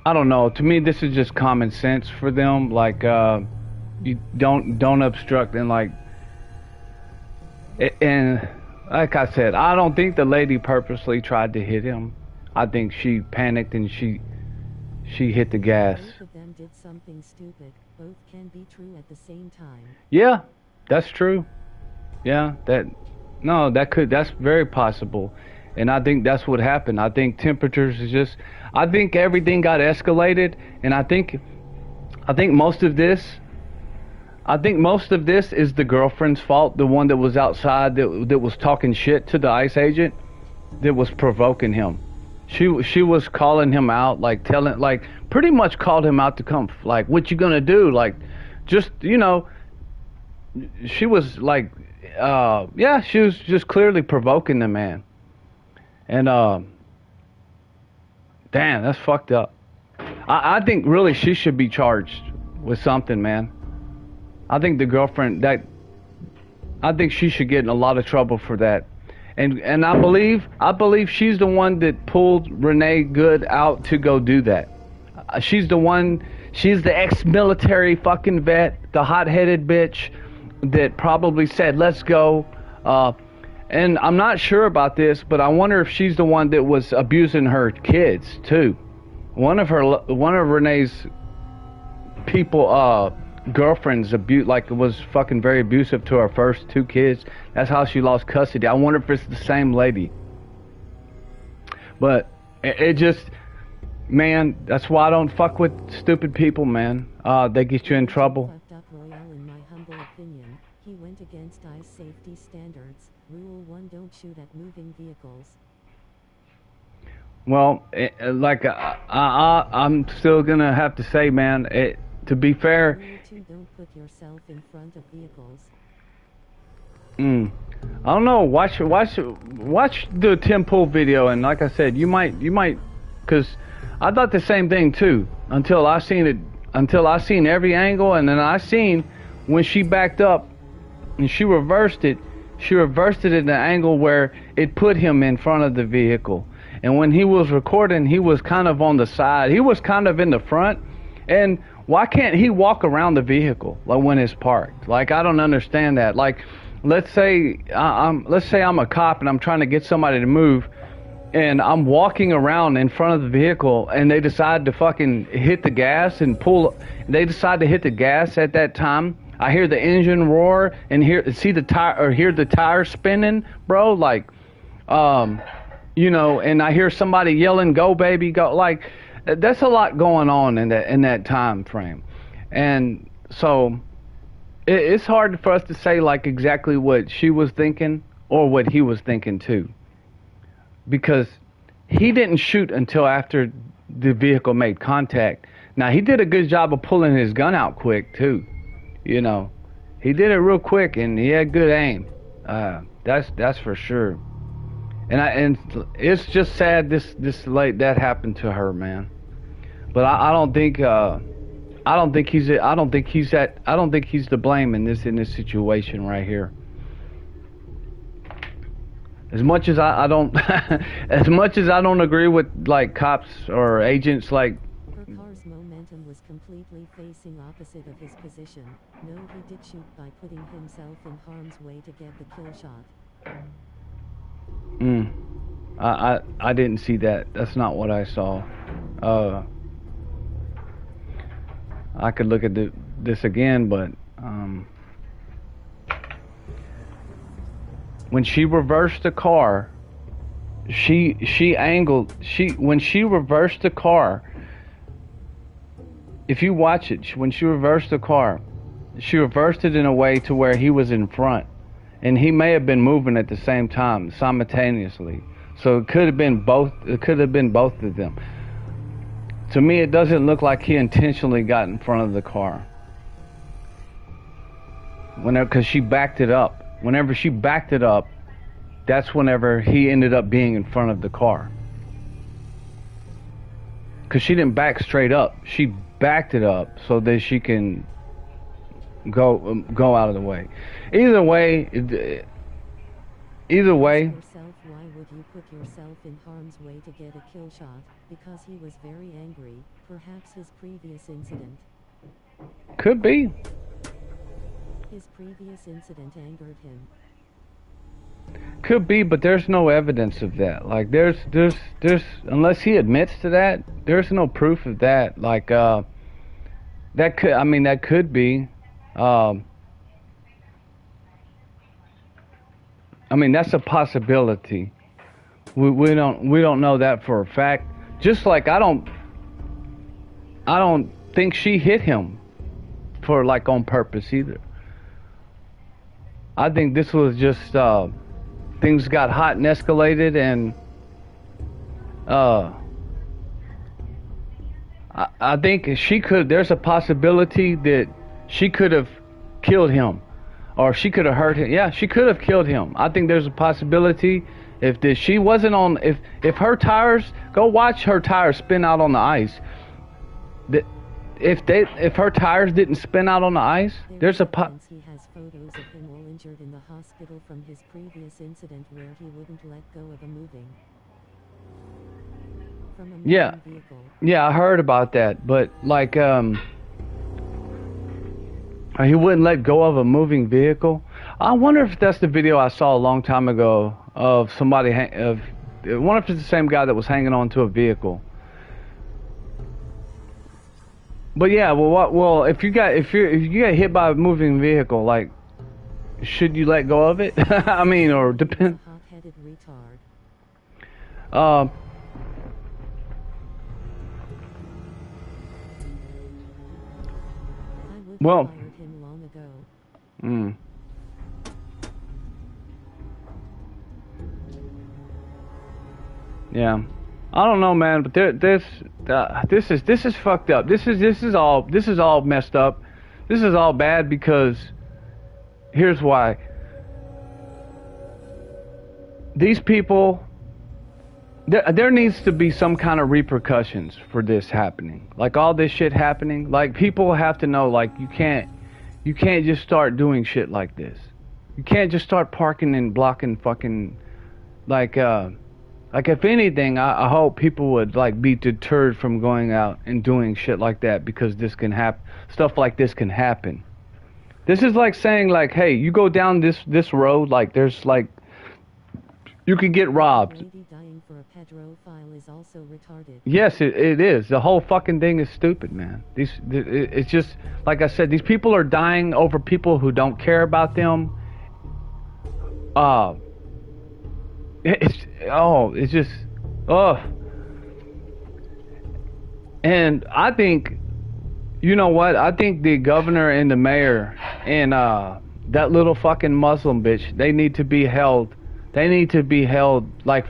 I don't know. To me, this is just common sense for them. Like, you don't obstruct, and like, and like I said, I don't think the lady purposely tried to hit him. I think she panicked and she hit the gas. Both of them did something stupid. Both can be true at the same time. Yeah, that's true. Yeah, that's very possible. And I think that's what happened. I think temperatures is just, I think everything got escalated, and I think most of this is the girlfriend's fault, the one that was outside that was talking shit to the ICE agent, that was provoking him. She was calling him out, like pretty much called him out to come, like, what you gonna do? Like, just, you know, she was like, she was just clearly provoking the man. And damn, that's fucked up. I think really she should be charged with something, man. I think the girlfriend, I think she should get in a lot of trouble for that. And I believe she's the one that pulled Renee Good out to go do that. She's the ex-military fucking vet, the hot-headed bitch that probably said, let's go. And I'm not sure about this, but I wonder if she's the one that was abusing her kids too. One of Renee's girlfriends was fucking very abusive to her first two kids. That's how she lost custody. I wonder if it's the same lady. But it just, man, that's why I don't fuck with stupid people, man. They get you in trouble. Fucked up Royale, in my humble opinion. He went against ICE safety standards. Rule 1: don't shoot at moving vehicles. Well, I'm still gonna have to say, man, to be fair. Rule 2: don't put yourself in front of vehicles. I don't know. Watch the Tim Pool video, and like I said, you might, because I thought the same thing too until I seen every angle, and then I seen when she backed up and she reversed it. She reversed it at an angle where it put him in front of the vehicle. And when he was recording, he was kind of on the side. He was kind of in the front. And why can't he walk around the vehicle like when it's parked? Like, I don't understand that. Like, let's say I'm a cop and I'm trying to get somebody to move, and I'm walking around in front of the vehicle, and they decide to fucking hit the gas and pull. They decide to hit the gas at that time. I hear the engine roar and hear the tire spinning, bro. Like, you know, and I hear somebody yelling, "Go, baby, go!" Like, that's a lot going on in that time frame, and so it's hard for us to say like exactly what she was thinking or what he was thinking too, because he didn't shoot until after the vehicle made contact. Now, he did a good job of pulling his gun out quick too. You know, he did it real quick and he had good aim. That's for sure. And it's just sad this late that happened to her, man. But I don't think he's to blame in this situation right here. As much as I don't as much as I don't agree with like cops or agents like. Her car's momentum was completely facing opposite of his position. No, he did shoot by putting himself in harm's way to get the kill shot. I didn't see that. That's not what I saw. I could look at this again, but when she reversed the car, when she reversed the car, if you watch it, when she reversed the car, she reversed it in a way to where he was in front, and he may have been moving at the same time, simultaneously. So it could have been both. It could have been both of them. To me, it doesn't look like he intentionally got in front of the car. Because she backed it up. Whenever she backed it up, that's whenever he ended up being in front of the car. Because she didn't back straight up. She backed it up so that she can go out of the way. Either way. Why would you put yourself in harm's way to get a kill shot? Because he was very angry, perhaps his previous incident. Could be. His previous incident angered him. Could be, but there's no evidence of that. Like there's unless he admits to that, there's no proof of that. Like that could be. That's a possibility. We don't know that for a fact. Just like I don't think she hit him for like on purpose either. I think this was just things got hot and escalated, and I think there's a possibility that she could have killed him. Or she could have hurt him. Yeah, she could have killed him. I think there's a possibility if her tires, go watch her tires spin out on the ice. If her tires didn't spin out on the ice, there's a He has photos of him all injured in the hospital from his previous incident where he wouldn't let go of a moving vehicle. Yeah, I heard about that, but like he wouldn't let go of a moving vehicle. I wonder if that's the video I saw a long time ago of somebody. I wonder if it's the same guy that was hanging on to a vehicle. But yeah, well, if you get hit by a moving vehicle, like, should you let go of it? Or depend. Hot-headed retard. Well. Him long ago. Yeah, I don't know, man, but this is fucked up. This is all messed up. This is all bad because here's why. These people, there needs to be some kind of repercussions for this happening. Like all this shit happening, like people have to know, like you can't just start doing shit like this. You can't just start parking and blocking fucking like if anything, I hope people would like be deterred from going out and doing shit like that because this can happen. Stuff like this can happen. This is like saying like, hey, you go down this road, like there's like you could get robbed. Lady dying for a pedophile is also retarded. Yes, it is. The whole fucking thing is stupid, man. It's just like I said. These people are dying over people who don't care about them. It's just, and I think, you know what? I think the governor and the mayor and that little fucking Muslim bitch, they need to be held. They need to be held like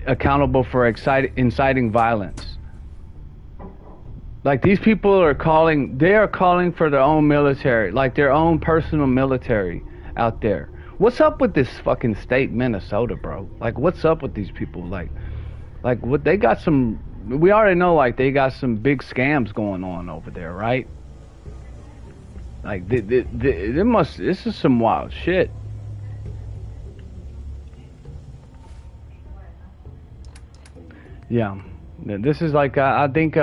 accountable for inciting violence. Like these people are calling for their own military, like their own personal military out there. What's up with this fucking state, Minnesota, bro? Like, what's up with these people? Like what they got some. We already know, like, they got some big scams going on over there, right? Like, this is some wild shit. Yeah, this is like, I think,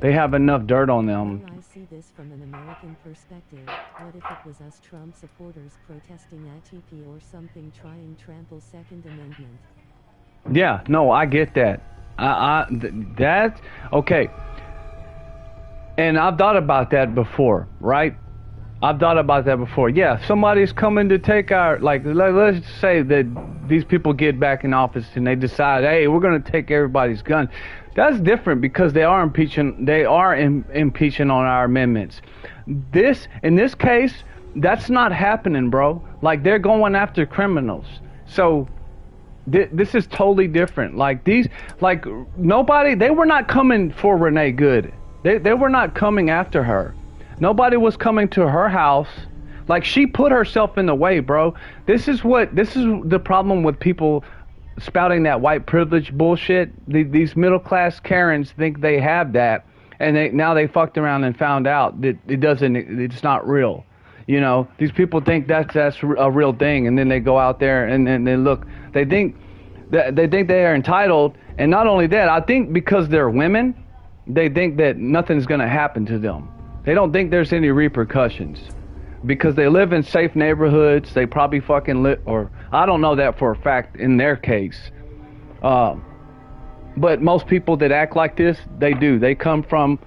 they have enough dirt on them. I see this from an American perspective. What if it was us Trump supporters protesting at TP or something trying trample Second Amendment? Yeah, no, I get that. That, okay. And I've thought about that before, right? I've thought about that before. Yeah, somebody's coming to take our, like, let's say that these people get back in office and they decide, hey, we're going to take everybody's gun. That's different because they are impeaching. They are impeaching on our amendments. In this case, that's not happening, bro. Like, they're going after criminals. So this is totally different. Like, nobody. They were not coming for Renee Good. They were not coming after her. Nobody was coming to her house. Like, she put herself in the way, bro. This is the problem with people spouting that white privilege bullshit. These middle class Karens think they have that, and now they fucked around and found out that it's not real. You know, these people think that's a real thing, and then they go out there and then they think they are entitled. And not only that, I think because they're women, they think that nothing's going to happen to them. They don't think there's any repercussions because they live in safe neighborhoods. They probably fucking live, or I don't know that for a fact in their case. But most people that act like this, they do. They come from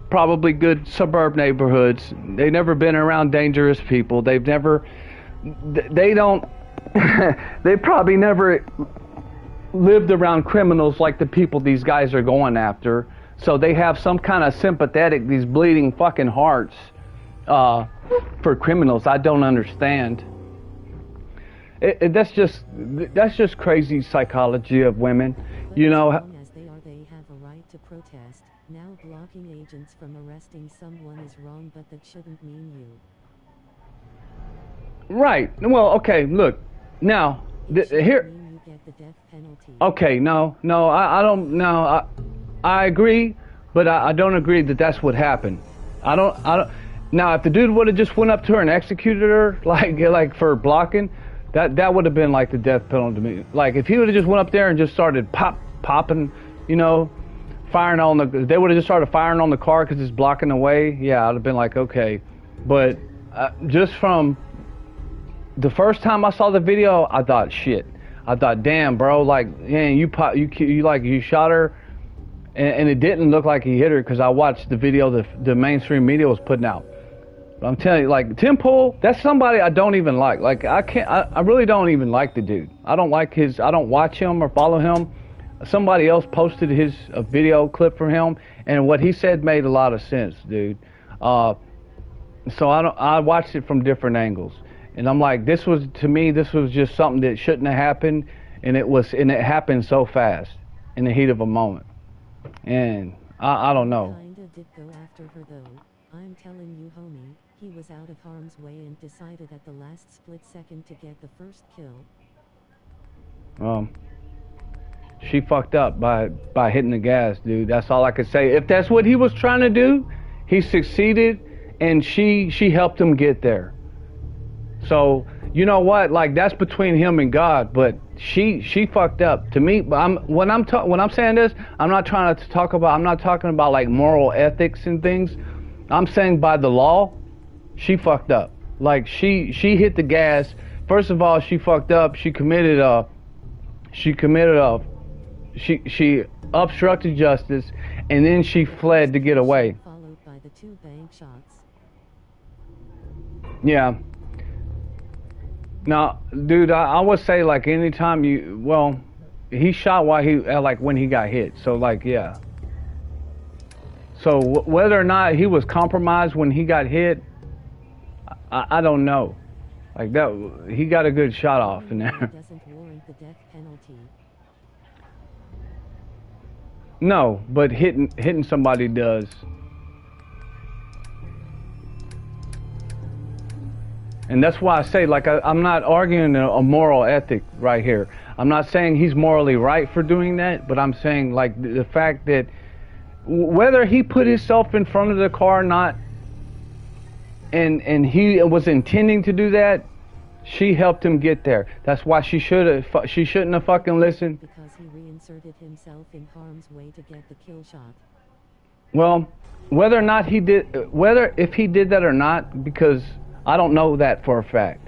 probably good suburb neighborhoods. They've never been around dangerous people. They probably never lived around criminals like the people these guys are going after. So they have some kind of sympathetic, these bleeding fucking hearts for criminals. I don't understand. That's just crazy psychology of women, you know. As long as they have a right to protest. Now blocking agents from arresting someone is wrong, but that shouldn't mean you. Right. Well, okay. Look, now here. Mean you get the death penalty. Okay. No. I don't. No. I agree, but I don't agree that that's what happened. I don't. Now, if the dude would have just went up to her and executed her, like for blocking, that would have been like the death penalty to me. Like, if he would have just went up there and just started popping, you know, firing on they would have just started firing on the car because it's blocking the way. Yeah, I'd have been like, okay. But just from the first time I saw the video, I thought, shit. I thought, damn, bro, like, man, you shot her. And it didn't look like he hit her because I watched the video the mainstream media was putting out. But I'm telling you, like, Tim Pool, that's somebody I don't even like. Like, I really don't even like the dude. I don't watch him or follow him. Somebody else posted a video clip from him, and what he said made a lot of sense, dude. So I watched it from different angles. And I'm like, this was just something that shouldn't have happened, and it happened so fast in the heat of a moment. And I don't know. Kinda did go after her though. I'm telling you, homie, he was out of harm's way and decided at the last split second to get the first kill. She fucked up by hitting the gas, dude. That's all I could say. If that's what he was trying to do, he succeeded, and she helped him get there. So, you know what? Like, that's between him and God, but she fucked up. To me, when I'm saying this, I'm not talking about like moral ethics and things. I'm saying by the law, she fucked up. Like, she hit the gas. First of all, she fucked up. She obstructed justice, and then she fled to get away. Followed by the 2 bank shots. Yeah. Now, dude, I would say, like, anytime he shot when he got hit. So, like, yeah. So whether or not he was compromised when he got hit, I don't know. Like, that, he got a good shot off in there. Doesn't warrant the death penalty. No, but hitting somebody does. And that's why I say, like, I'm not arguing a moral ethic right here. I'm not saying he's morally right for doing that, but I'm saying, like, the fact that whether he put himself in front of the car or not, and he was intending to do that, she helped him get there. That's why she shouldn't have fucking listened. Because he reinserted himself in harm's way to get the kill shot. Well, whether or not he did, if he did that or not, because I don't know that for a fact.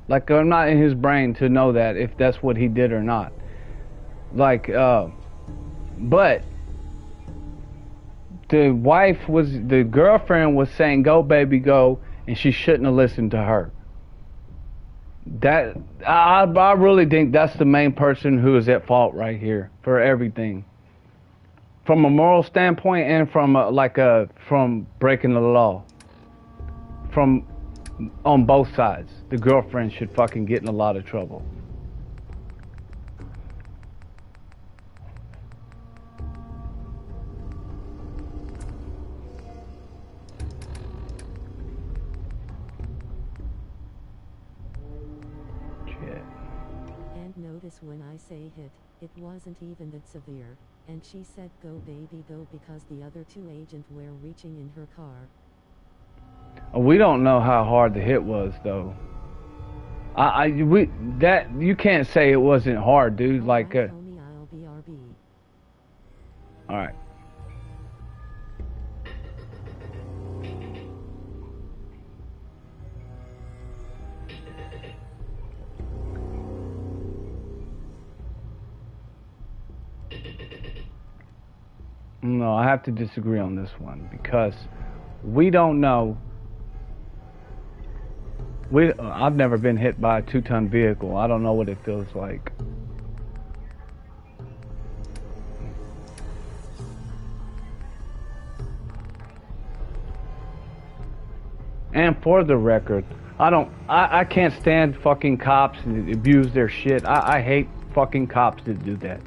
Like, I'm not in his brain to know that if that's what he did or not. Like, but the girlfriend was saying, "Go, baby, go," and she shouldn't have listened to her. That I really think that's the main person who is at fault right here for everything, from a moral standpoint and from breaking the law. On both sides, the girlfriend should fucking get in a lot of trouble. And notice when I say hit, it wasn't even that severe. And she said go baby go because the other two agents were reaching in her car. We don't know how hard the hit was, though. You can't say it wasn't hard, dude. Like, Tony, I'll be RB. all right. No, I have to disagree on this one because we don't know. I've never been hit by a 2-ton vehicle. I don't know what it feels like. And for the record, I can't stand fucking cops and abuse their shit. I hate fucking cops that do that.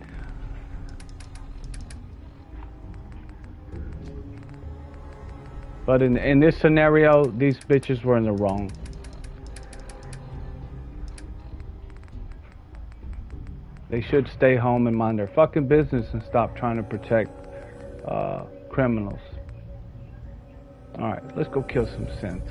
But in this scenario, these bitches were in the wrong. They should stay home and mind their fucking business and stop trying to protect criminals. Alright, let's go kill some sense.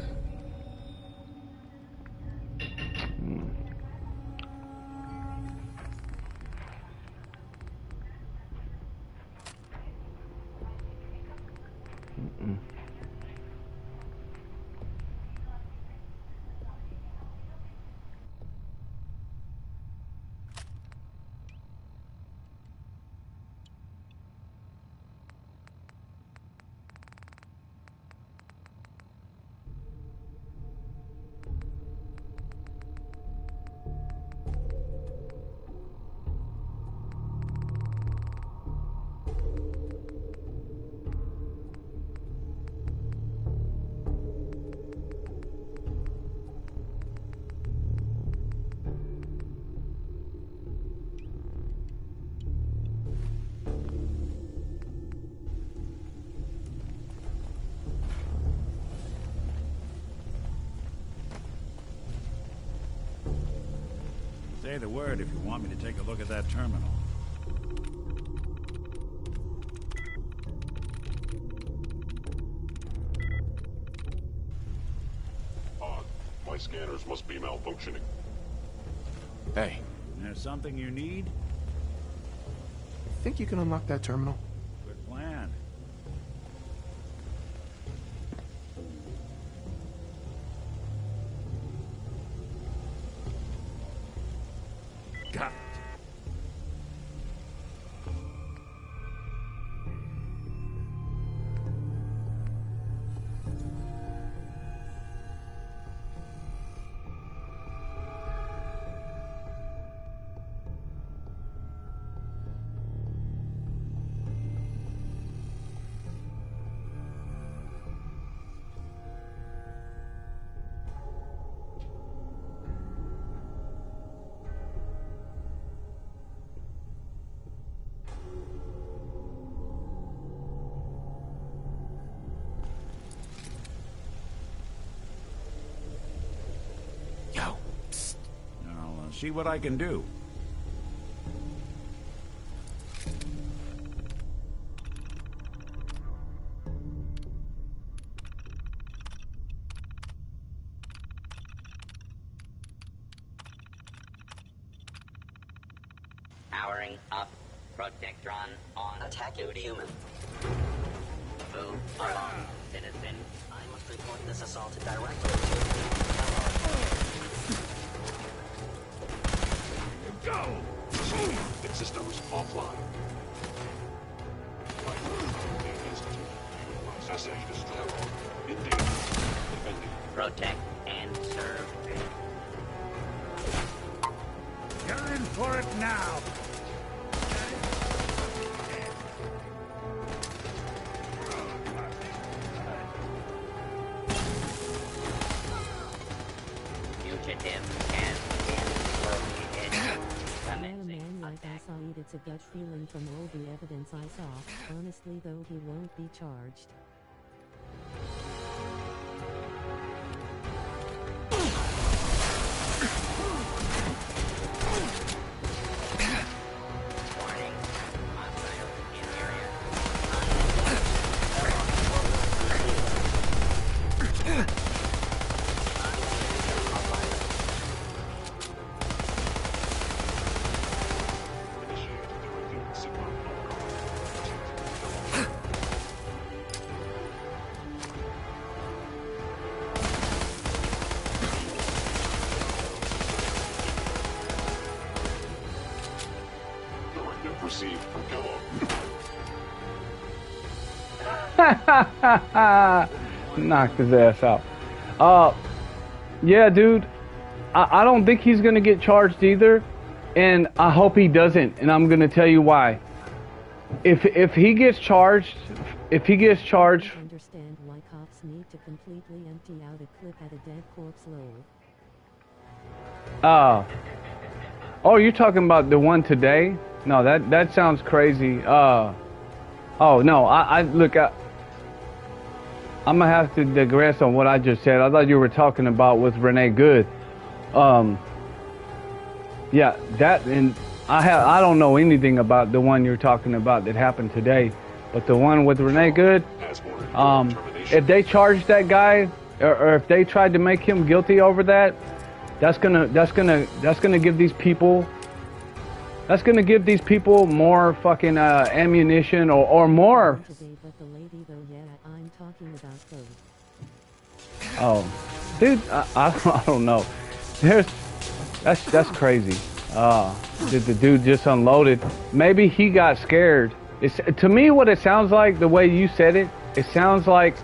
Say the word if you want me to take a look at that terminal. Odd. My scanners must be malfunctioning. Hey, There's something you need? think you can unlock that terminal? Good plan. Got it. see what I can do. Powering up. Protectron on. Attacking human. Move along, citizen. I must report this assault directly to Go! Its systems offline. Assassination destroyed. In danger. Defending. protect and serve. You're in for it now. Fugitive has been located. Well, a Commencing man like attack. Assaid, it's a gut feeling from all the evidence I saw. Honestly though, he won't be charged. Warning. Hostile in area. Initiate directed signal Directive received from Kellogg. Knocked his ass out. Yeah, dude. I don't think he's gonna get charged either, and I hope he doesn't. And I'm gonna tell you why. If he gets charged, Understand why cops need to completely empty out a clip at a dead corpse load. Oh, you're talking about the one today? No, that sounds crazy. Oh no, I'm gonna have to digress on what I just said. I thought you were talking about with Renee Good. Yeah, that, and I don't know anything about the one you're talking about that happened today, but the one with Renee Good, Has warranted termination. if they charged that guy, or if they tried to make him guilty over that, that's gonna give these people more fucking ammunition or more. Today, but the lady though, yeah, I'm talking about clothes. Oh, dude, I don't know. That's crazy. The dude just unloaded. Maybe he got scared. To me, what it sounds like, the way you said it, it sounds like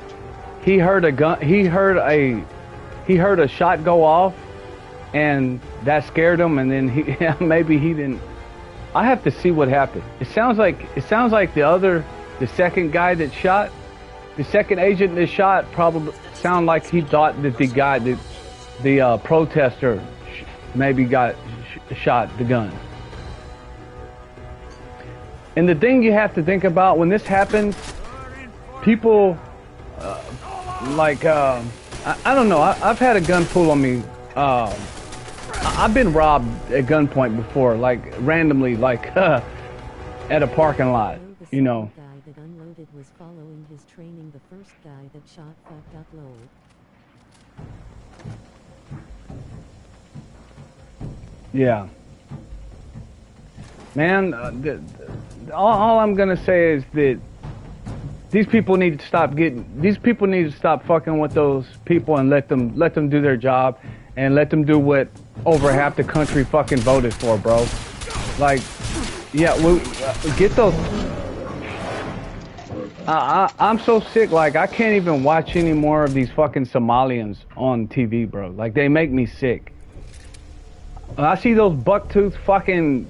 he heard a gun. He heard a shot go off, and that scared him. And then maybe he didn't. I have to see what happened. It sounds like the second guy that shot, the second agent that shot, probably sound like he thought that the guy, the protester, maybe got shot the gun. And the thing you have to think about when this happens, people I don't know. I've had a gun pull on me. I've been robbed at gunpoint before, like randomly, like at a parking lot, The you know. second guy that unloaded was following his training. The first guy that shot fucked up load. Yeah. Man, all I'm gonna say is that these people need to stop fucking with those people and let them do their job and let them do what over half the country fucking voted for, bro. Like, yeah, get those. I'm so sick. Like, I can't even watch any more of these fucking Somalians on TV, bro. Like, they make me sick. When I see those bucktooth fucking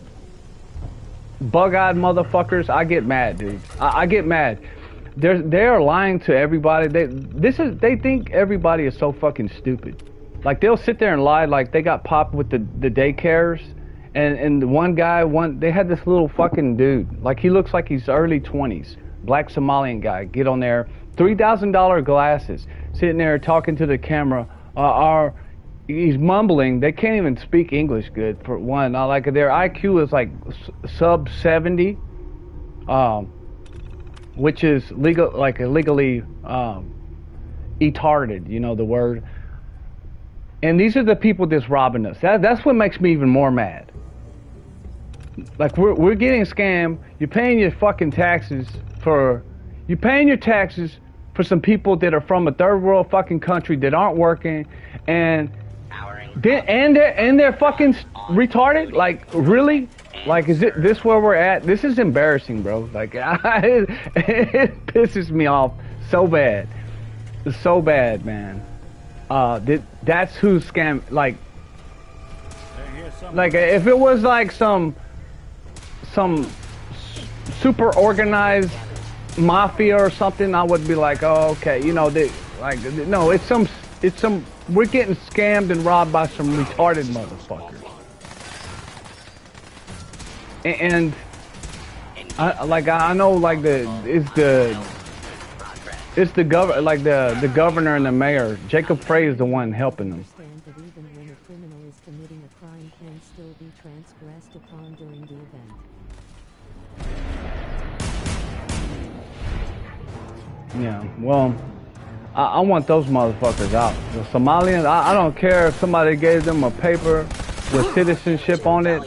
bug-eyed motherfuckers, I get mad, dude. I get mad. They are lying to everybody. They think everybody is so fucking stupid. Like, they'll sit there and lie like they got popped with the daycares, and the one guy, they had this little fucking dude, like he looks like he's early 20s, black Somalian guy, get on there, $3,000 glasses, sitting there talking to the camera, he's mumbling. They can't even speak English good for one. Like their IQ is like sub 70, which is legal, like illegally retarded. You know the word. And these are the people that's robbing us. That's what makes me even more mad. Like we're getting scammed. You're paying your fucking taxes for. You're paying your taxes for some people that are from a third world fucking country that aren't working, and they're fucking retarded. Like really? Like is it this where we're at? This is embarrassing, bro. Like it pisses me off so bad. It's so bad, man. That's who's scam. Like if it was like some super organized mafia or something, I would be like, oh, okay, you know, no, it's some, we're getting scammed and robbed by some retarded motherfuckers. And I know, like it's the governor and the mayor. Jacob Frey is the one helping them. Understand that even when a criminal is committing a crime can still be transgressed upon during the event. Yeah, well, I want those motherfuckers out. The Somalians, I don't care if somebody gave them a paper with citizenship on it.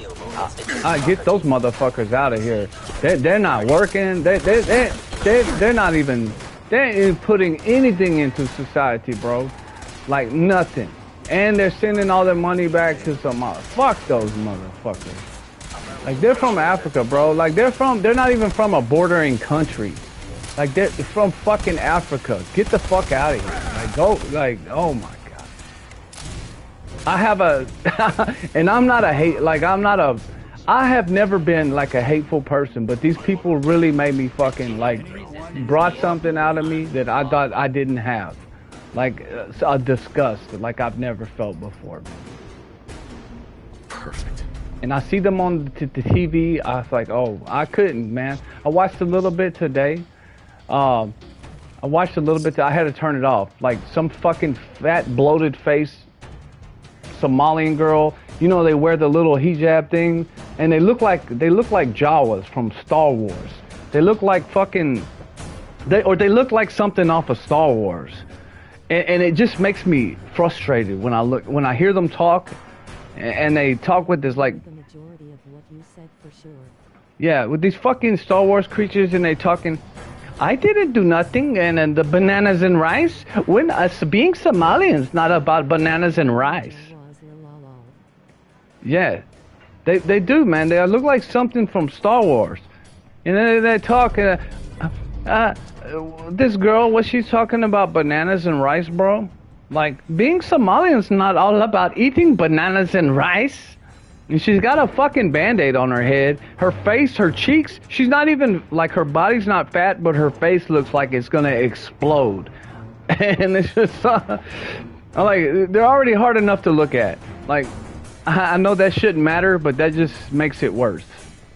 I get those motherfuckers out of here. They're not working. They're not even. They ain't even putting anything into society, bro. Like nothing. And they're sending all their money back to Somalia. Fuck those motherfuckers. Like they're from Africa, bro. Like they're not even from a bordering country. Like they're from fucking Africa. Get the fuck out of here. Like go, like, oh my God. I have and I'm not a hate, like I have never been like a hateful person, but these people really made me fucking like, brought something out of me that I thought I didn't have. Like a disgust like I've never felt before. Perfect. And I see them on the TV. I was like, oh, I couldn't, man. I watched a little bit today. I watched a little bit. I had to turn it off. Like some fucking fat, bloated face Somalian girl. You know, they wear the little hijab thing, and they look like Jawas from Star Wars. They look like fucking. They look like something off of Star Wars, and it just makes me frustrated when I hear them talk, and they talk with this like. The majority of what you said for sure. Yeah, with these fucking Star Wars creatures, and they talking. I didn't do nothing, and the bananas and rice. When us being Somalians, not about bananas and rice. Yeah, they do, man. They look like something from Star Wars, and then they talk. This girl, what she's talking about bananas and rice, bro? Like being Somalian's not all about eating bananas and rice. And she's got a fucking band-aid on her head. Her face, her cheeks, she's not even, like, her body's not fat, but her face looks like it's gonna explode. And it's just, I'm like, they're already hard enough to look at. Like, I know that shouldn't matter, but that just makes it worse.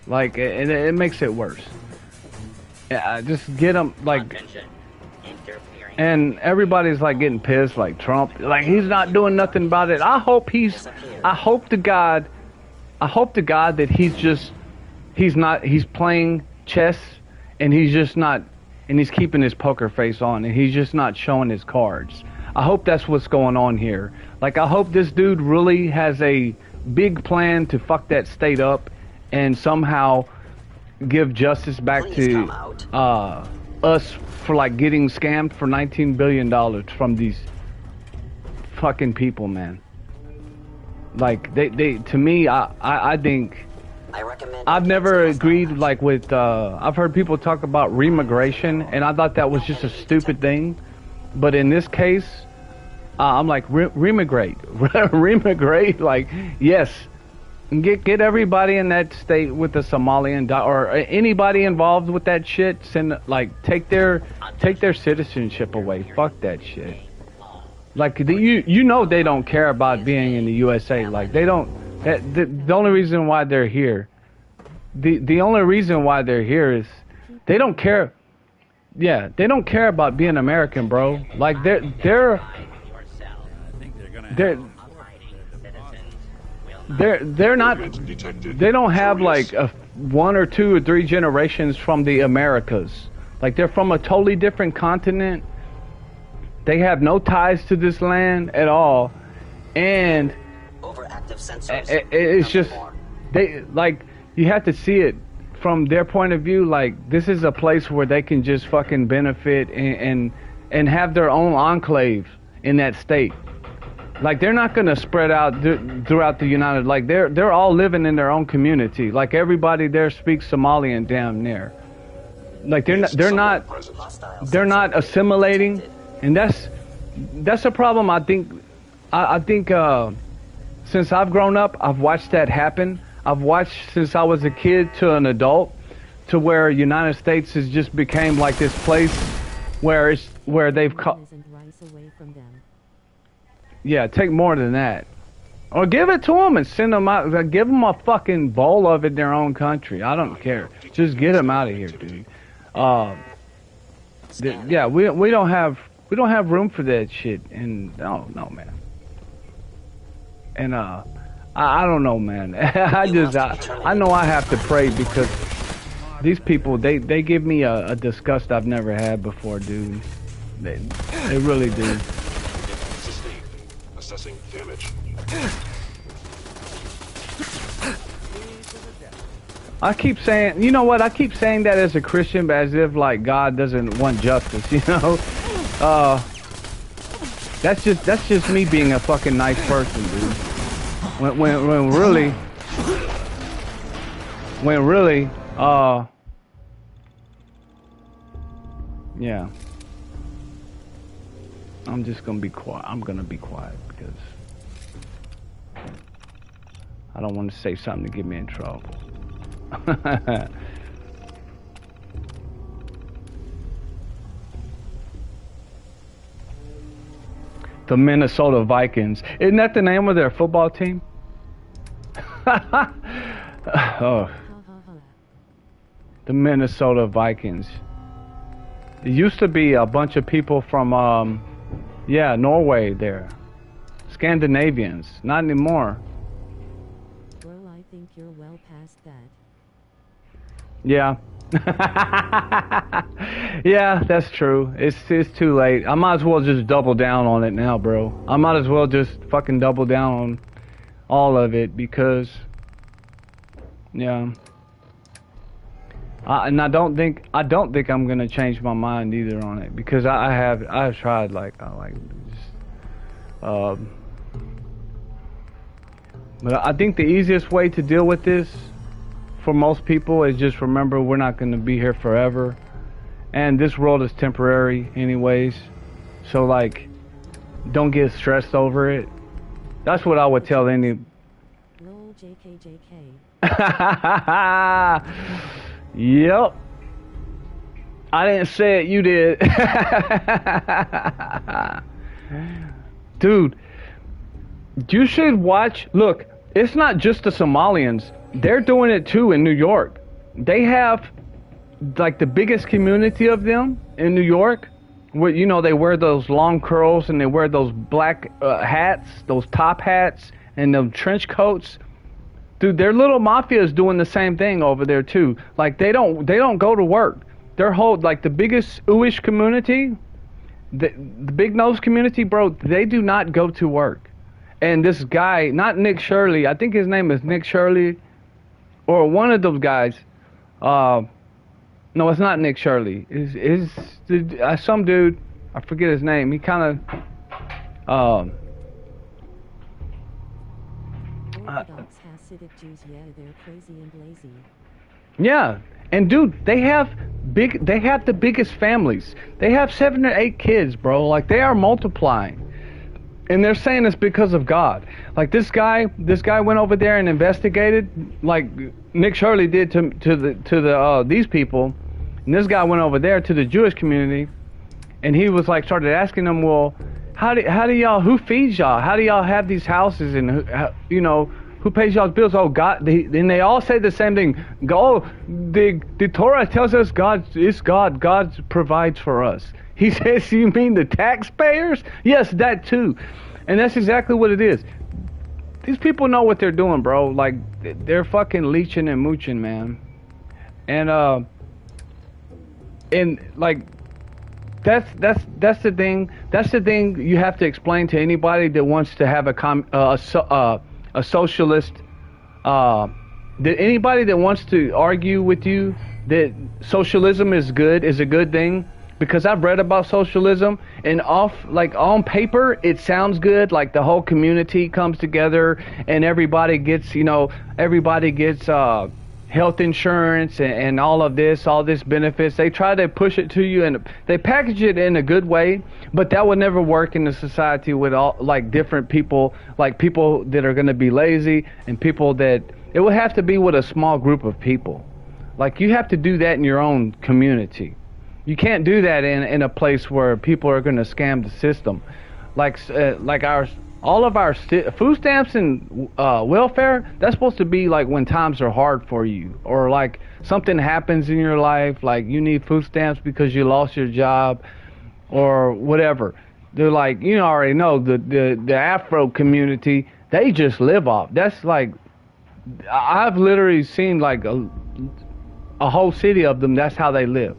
Like, it makes it worse. Yeah, just get them, like, and everybody's, like, getting pissed, like Trump. Like, he's not doing nothing about it. I hope to God that he's playing chess and he's just not, and he's keeping his poker face on and he's just not showing his cards. I hope that's what's going on here. Like, I hope this dude really has a big plan to fuck that state up and somehow give justice back to us for like getting scammed for $19 billion from these fucking people, man. Like they to me, I think I've never agreed like with I've heard people talk about remigration, and I thought that was just a stupid thing, but in this case I'm like remigrate remigrate, like yes, get everybody in that state with the Somalian or anybody involved with that shit, send like take their citizenship away. Fuck that shit. Like you know they don't care about being in the USA. Like they don't. The only reason why they're here, the only reason why they're here is they don't care. Yeah, they don't care about being American, bro. Like they're they're not. Detected. They don't have Curious. like 1 or 2 or 3 generations from the Americas. Like they're from a totally different continent. They have no ties to this land at all, and Overactive sensors. it's Nothing just more. they like you have to see it from their point of view. Like this is a place where they can just fucking benefit and have their own enclave in that state. Like they're not gonna spread out throughout the United. Like they're all living in their own community. Like everybody there speaks Somalian damn near. Like they're not Hostile they're not sensor assimilating, detected. and that's a problem. I think since I've grown up, I've watched that happen. I've watched since I was a kid to an adult, to where United States has just became like this place where they've Isn't rice away from them. yeah, take more than that. Or give it to them and send them out. Give them a fucking bowl of it in their own country. I don't care. Just get them out of here, dude. Yeah, we don't have room for that shit. And no, man. And I don't know, man. I know I have to pray because these people they give me a disgust I've never had before, dude. They really do. Sustained. Assessing damage. I keep saying, you know what? I keep saying that as a Christian, but as if like God doesn't want justice, you know? That's just me being a fucking nice person, dude. When really, yeah. I'm just gonna be quiet. I'm gonna be quiet because I don't want to say something to get me in trouble. The Minnesota Vikings. Isn't that the name of their football team? Oh, Ha ha ha. the Minnesota Vikings. It used to be a bunch of people from, Norway there. Scandinavians. Not anymore. Bro, I think you're well past that. Yeah. Yeah, that's true. It's too late. I might as well just double down on it now, bro. I might as well just fucking double down on all of it because, yeah. And I don't think I'm gonna change my mind either on it because I've tried but I think the easiest way to deal with this for most people is just remember we're not going to be here forever, and this world is temporary anyways. So like, don't get stressed over it. That's what I would tell any. Lol JK. Yep. I didn't say it, you did. Dude, you should watch. Look, it's not just the Somalians. They're doing it too in New York. They have like the biggest community of them in New York. Where, you know, they wear those long curls and they wear those black hats, those top hats, and them trench coats. Dude, their little mafia is doing the same thing over there too. Like they don't go to work. Their whole like the biggest Uish community, the big nose community, bro. They do not go to work. And this guy, not Nick Shirley, I think his name is Nick Shirley, or one of those guys. No, it's not Nick Shirley. Is some dude? I forget his name. He kind of. Orthodox Hasidic Jews, yeah, they're crazy and lazy. Yeah, and dude, they have the biggest families. They have 7 or 8 kids, bro. Like they are multiplying, and they're saying it's because of God. Like this guy went over there and investigated, like Nick Shirley did to the these people, and this guy went over there to the Jewish community, and he was like started asking them, well, how do y'all, who feeds y'all? How do y'all have these houses, and who pays y'all's bills? Oh, God. And they all say the same thing. The Torah tells us God provides for us. He says, you mean the taxpayers? Yes, that too. And that's exactly what it is. these people know what they're doing, bro. Like, they're fucking leeching and mooching, man. And like, that's the thing. That's the thing you have to explain to anybody that wants to have a socialist. That anybody that wants to argue with you that socialism is a good thing. Because I've read about socialism, and on paper, it sounds good. Like the whole community comes together, and everybody gets health insurance and all this benefits. They try to push it to you, and they package it in a good way. But that would never work in a society with all like different people, like people that are going to be lazy, and people that it would have to be with a small group of people. Like you have to do that in your own community. You can't do that in a place where people are going to scam the system, like all of our food stamps and welfare. That's supposed to be like when times are hard for you, or like something happens in your life, like you need food stamps because you lost your job, or whatever. They're like, you already know the Afro community. They just live off. That's like, I've literally seen like a whole city of them. That's how they live.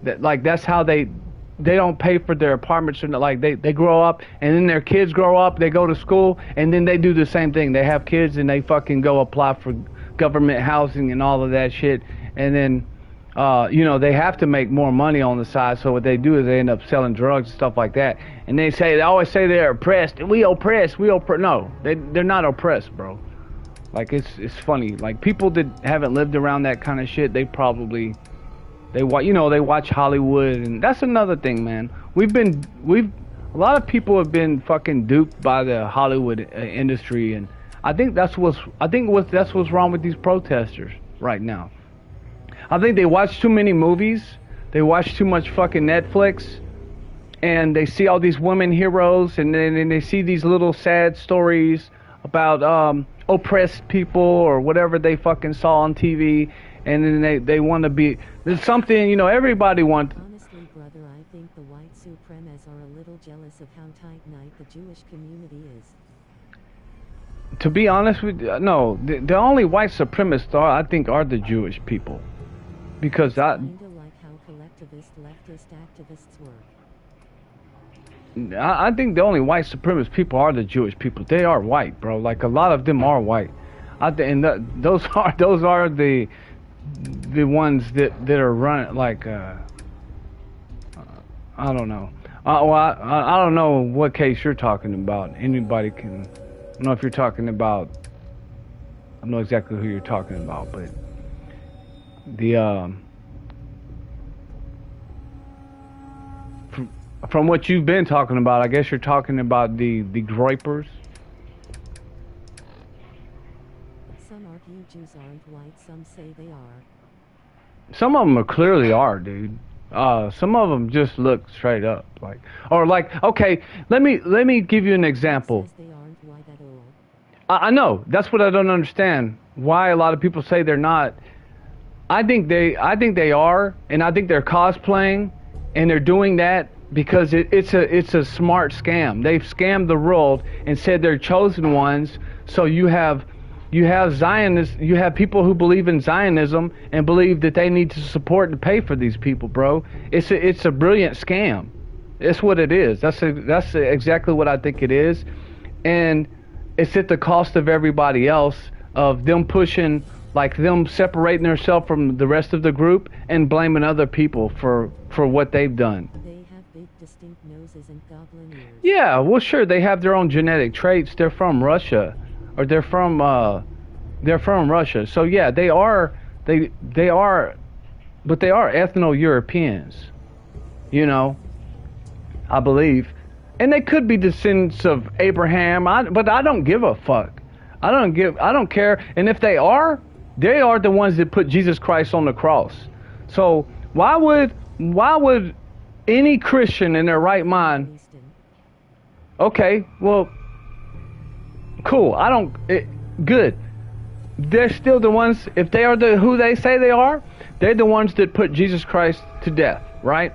That's how they don't pay for their apartments, or like they grow up, and then their kids grow up, they go to school, and then they do the same thing. They have kids and they fucking go apply for government housing and all of that shit, and then they have to make more money on the side. So what they do is they end up selling drugs and stuff like that. And they always say they're oppressed. We oppressed. No, they're not oppressed, bro. Like it's funny. Like people that haven't lived around that kind of shit, they watch Hollywood, and that's another thing, man. A lot of people have been fucking duped by the Hollywood industry, and I think that's what's wrong with these protesters right now. I think they watch too many movies, they watch too much fucking Netflix, and they see all these women heroes, and then they see these little sad stories about oppressed people or whatever they fucking saw on TV. And then they want to be, there's something, everybody wants. Honestly, brother, I think the white supremacists are a little jealous of how tight-knit the Jewish community is. To be honest with you, no, the only white supremacists are the Jewish people. Because Kinda like how collectivist leftist activists work. I think the only white supremacist people are the Jewish people. They are white, bro. Like a lot of them are white. Those are the ones that are running, like I don't know. I don't know what case you're talking about. Anybody can. I don't know if you're talking about. I don't know exactly who you're talking about, but from what you've been talking about, I guess you're talking about the Groypers. Some argue Jews aren't white, some say they are. Some of them clearly are, dude. Some of them just look straight up okay. Let me give you an example. Says they aren't white at all. I know. That's what I don't understand. Why a lot of people say they're not. I think they are, and I think they're cosplaying, and they're doing that because it's a smart scam. They've scammed the world and said they're chosen ones. So you have Zionists, you have people who believe in Zionism and believe that they need to support and pay for these people, bro. It's a brilliant scam. It's what it is. That's exactly what I think it is, and it's at the cost of everybody else, of them pushing, like them separating themselves from the rest of the group and blaming other people for what they've done. They have big distinct noses and goblin ears. Yeah, well, sure, they have their own genetic traits. They're from Russia. Or they're from Russia. So yeah, they are, but they are ethno-Europeans, I believe, and they could be descendants of Abraham. But I don't give a fuck. I don't care. And if they are the ones that put Jesus Christ on the cross. So why would any Christian in their right mind? Okay, well. Cool. Good. They're still the ones. If they are who they say they are, they're the ones that put Jesus Christ to death, right?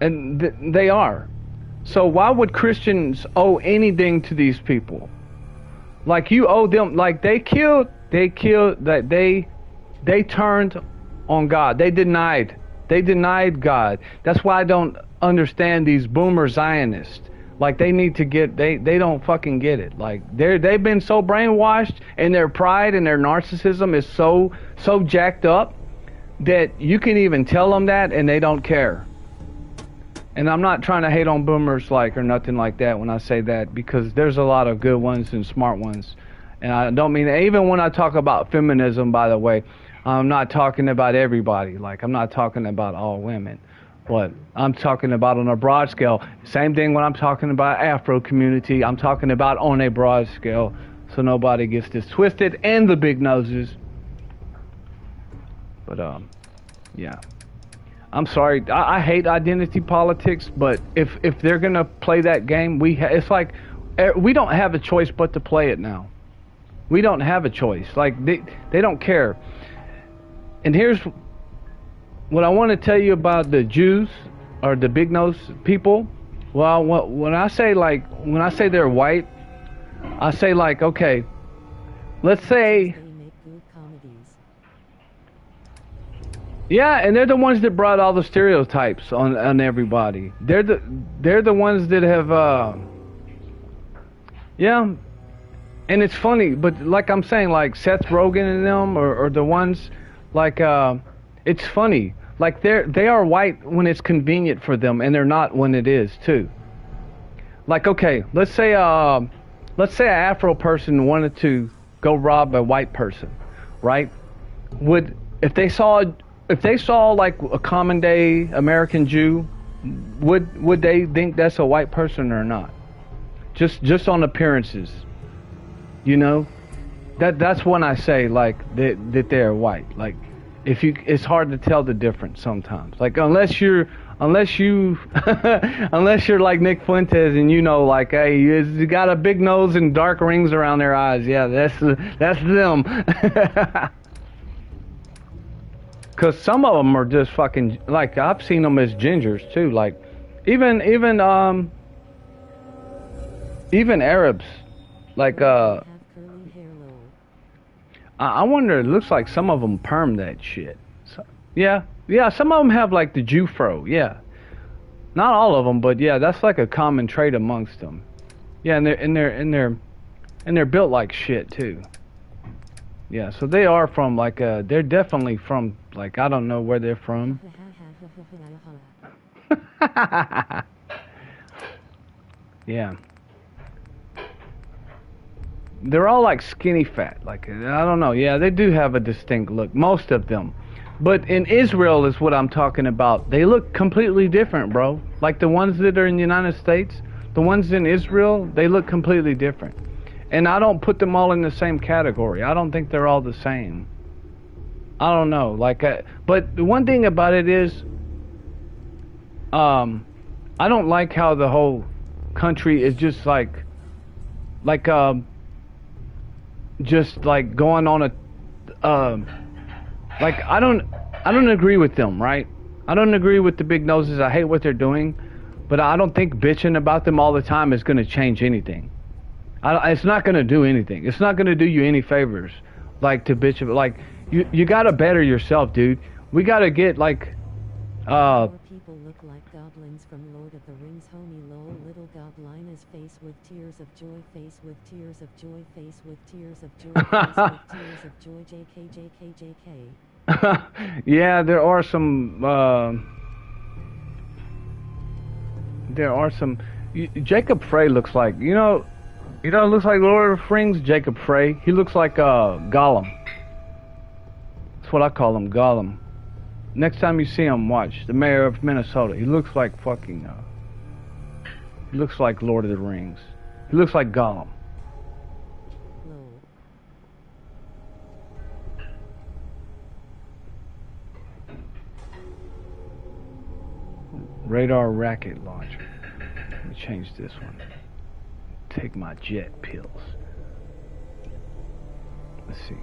And they are. So why would Christians owe anything to these people? Like you owe them, like they killed, that they turned on God. They denied God. That's why I don't understand these boomer Zionists. Like they need to get, they don't fucking get it. Like they've been so brainwashed, and their pride and their narcissism is so jacked up that you can even tell them that and they don't care. And I'm not trying to hate on boomers like or nothing like that when I say that, because there's a lot of good ones and smart ones. And I don't mean that. Even when I talk about feminism, by the way, I'm not talking about everybody. Like I'm not talking about all women. But I'm talking about on a broad scale. Same thing when I'm talking about Afro community. I'm talking about on a broad scale, so nobody gets this twisted, and the big noses. But yeah. I'm sorry. I hate identity politics, but if they're gonna play that game, it's like we don't have a choice but to play it now. We don't have a choice. Like they don't care. And here's what I want to tell you about the Jews or the big nose people. Well, when I say they're white, I say like, okay, let's say. Yeah, and they're the ones that brought all the stereotypes on everybody. They're the ones that have yeah. And it's funny, but like I'm saying, like Seth Rogen and them or the ones like it's funny. Like they are white when it's convenient for them, and they're not when it is too. Like okay, let's say an Afro person wanted to go rob a white person, right? If they saw like a common day American Jew, would they think that's a white person or not? Just on appearances, you know? That's when I say like that they're white. Like it's hard to tell the difference sometimes. Like unless you unless you're like Nick Fuentes and you know like, hey, you got a big nose and dark rings around their eyes. Yeah, that's them. Because some of them are just fucking, like, I've seen them as gingers, too. Like, even Arabs. Like, I wonder, it looks like some of them perm that shit. So, yeah, some of them have, like, the Jew fro, yeah. Not all of them, but, yeah, that's, like, a common trait amongst them. Yeah, and they're built like shit, too. Yeah, so they are from like they're definitely from like I don't know where they're from. Yeah. They're all like skinny fat. Like I don't know. Yeah, they do have a distinct look, most of them. But in Israel is what I'm talking about. They look completely different, bro. Like the ones that are in the United States, the ones in Israel, they look completely different. And I don't put them all in the same category. I don't think they're all the same. I don't know. Like, but the one thing about it is, I don't like how the whole country is just just like going on a, like I don't agree with them, right? I don't agree with the big noses. I hate what they're doing, but I don't think bitching about them all the time is going to change anything. It's not going to do anything. It's not going to do you any favors, like to bitch about. Like you got to better yourself, dude. We got to get like. People look like goblins from Lord of the Rings. Homie lol, little goblinus face with tears of joy, face with tears of joy, face with tears of joy, face with tears of joy. JK. Yeah, there are some. Jacob Frey looks like You know, it looks like Lord of the Rings, Jacob Frey. He looks like Gollum. That's what I call him, Gollum. Next time you see him, watch. The mayor of Minnesota. He looks like fucking... he looks like Lord of the Rings. He looks like Gollum. Radar rocket launcher. Let me change this one. Take my jet pills. Let's see.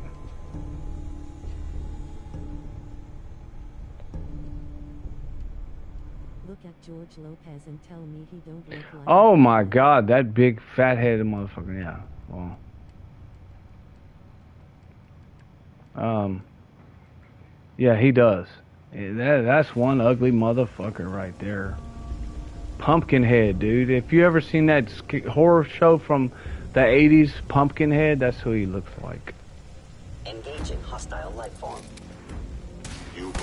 Look at George Lopez and tell me he don't look like Oh my God, that big fat-headed motherfucker. Yeah. Well. Yeah, he does. That's one ugly motherfucker right there. Pumpkinhead, dude. If you ever seen that horror show from the 80s, Pumpkinhead, that's who he looks like. Engaging hostile life form. You lie now,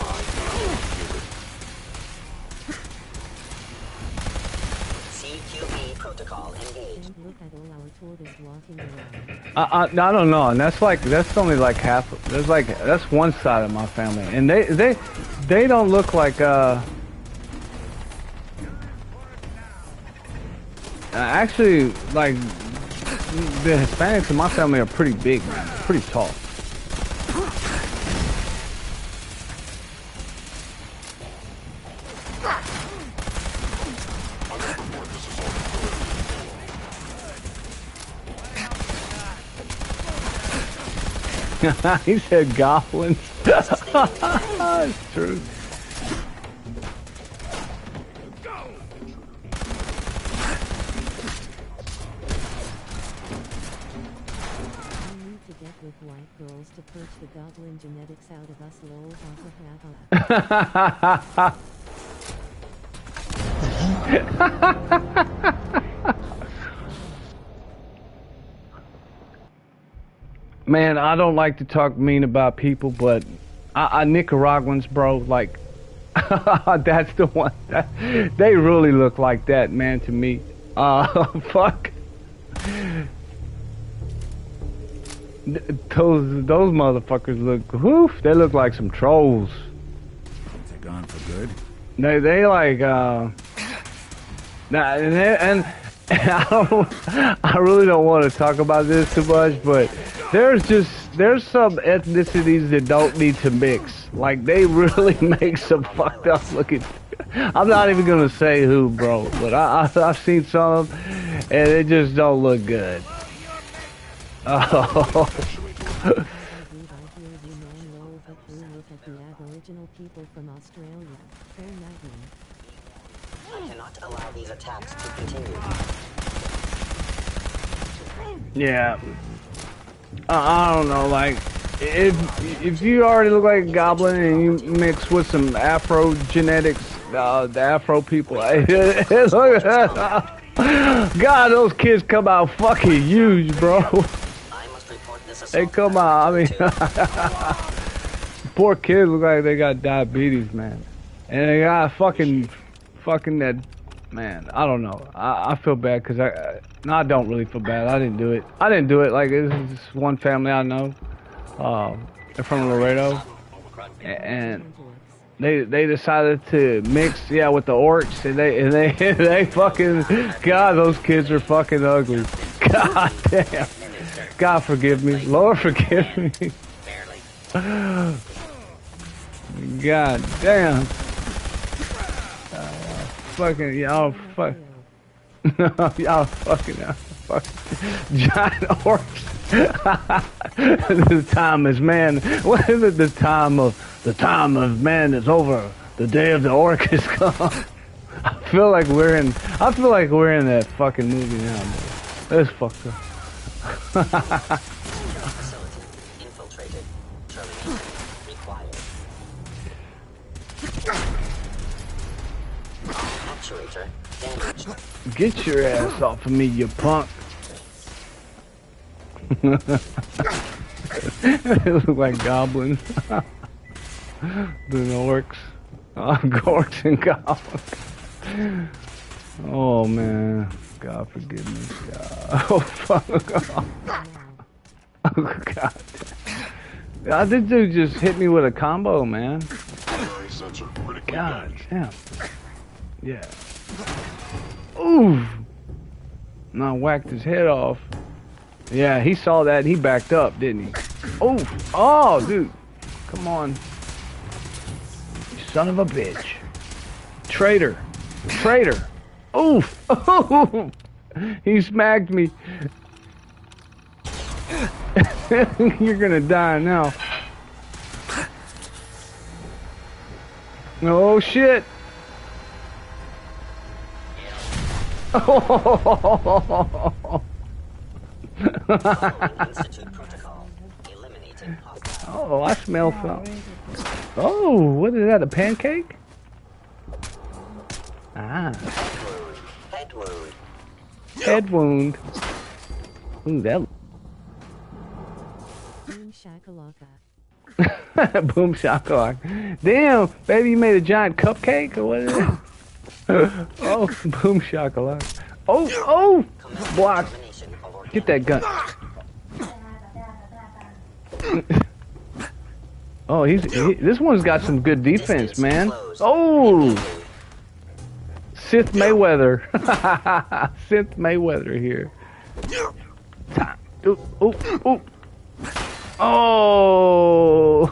CQB protocol engaged. And look at all our tortoise walking around. I don't know, and that's only like half. That's one side of my family, and they don't look like actually, like, the Hispanics in my family are pretty big, man. They're pretty tall. He said goblins. It's true. With white girls to purge the goblin genetics out of us, lol. Man, I don't like to talk mean about people, but Nicaraguans, bro, like, that's the one. They really look like that, man, to me. Fuck. Those motherfuckers look, woof, they look like some trolls. They're gone for good. They like, and I really don't want to talk about this too much, but there's some ethnicities that don't need to mix. Like, they really make some fucked up looking. I'm not even gonna say who, bro, but I've seen some, and it just don't look good. Oh. I cannot allow these attacks to continue. Yeah. I don't know, like, if you already look like a goblin and you mix with some Afro genetics, the Afro people, God, those kids come out fucking huge, bro. They come out, I mean, poor kids look like they got diabetes, man. And they got fucking that, man, I don't know. I feel bad because no, I don't really feel bad. I didn't do it. Like, this is one family I know. They're from Laredo. And they decided to mix, with the orcs. And they fucking, God, those kids are fucking ugly. God damn. God forgive me. Lord forgive me. God damn. Fucking y'all fuck. Y'all fucking giant orcs. The time is man. What is it? The time of man is over. The day of the orc is gone. I feel like we're in that fucking movie now, man. That's fucked up. Facility infiltrated. Termination required. Actuator damaged. Get your ass off of me, you punk. They look like goblins. The orcs. Orcs and goblins. Oh man. God forgive me. God. Oh fuck. Oh god. This dude just hit me with a combo, man. God damn. Yeah. Ooh. And I whacked his head off. Yeah, he saw that and he backed up, didn't he? Oh, dude. Come on. You son of a bitch. Traitor. Oof. He smacked me. You're gonna die now. Oh shit. Institute protocol. Eliminating hostile. Oh, I smell something. Oh, what is that? A pancake? Ah, Head wound. head wound. Ooh, that. Boom shakalaka. Boom shakalaka. Damn, baby, you made a giant cupcake or what is it? Oh, boom shakalaka. Oh, block. Get that gun. Oh, this one's got some good defense, man. Oh, Sith Mayweather. Sith Mayweather here. Time. Oh. Oh!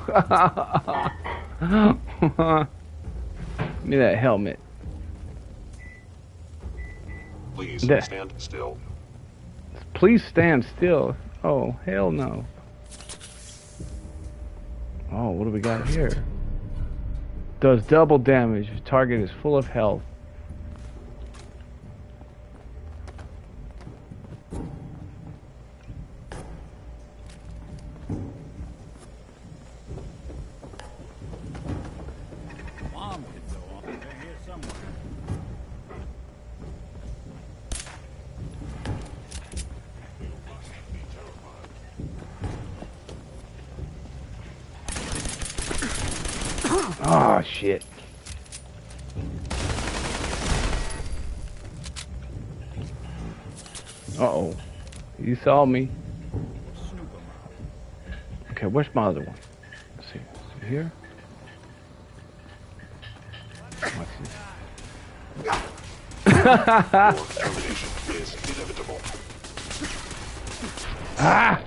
Give me that helmet. Please stand still. Please stand still. Oh, hell no. Oh, what do we got here? Does double damage. Target is full of health. Mom could go on. They're here somewhere. Oh, shit. Uh-oh. You saw me. Okay, where's my other one? Let's see. Is it here? What's Your termination is inevitable. Ah!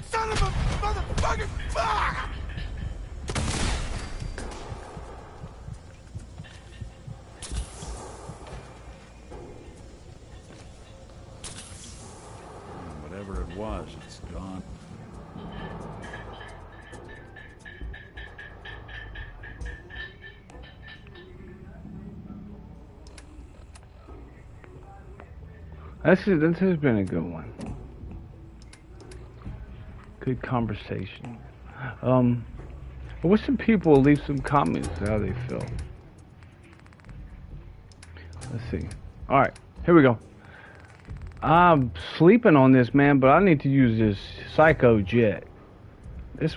Son of a motherfucker! Fuck! Whatever it was, it's gone. This has been a good one. Good conversation. I wish some people would leave some comments on how they feel. Let's see. Alright, here we go. I'm sleeping on this, man, but I need to use this Psycho Jet. This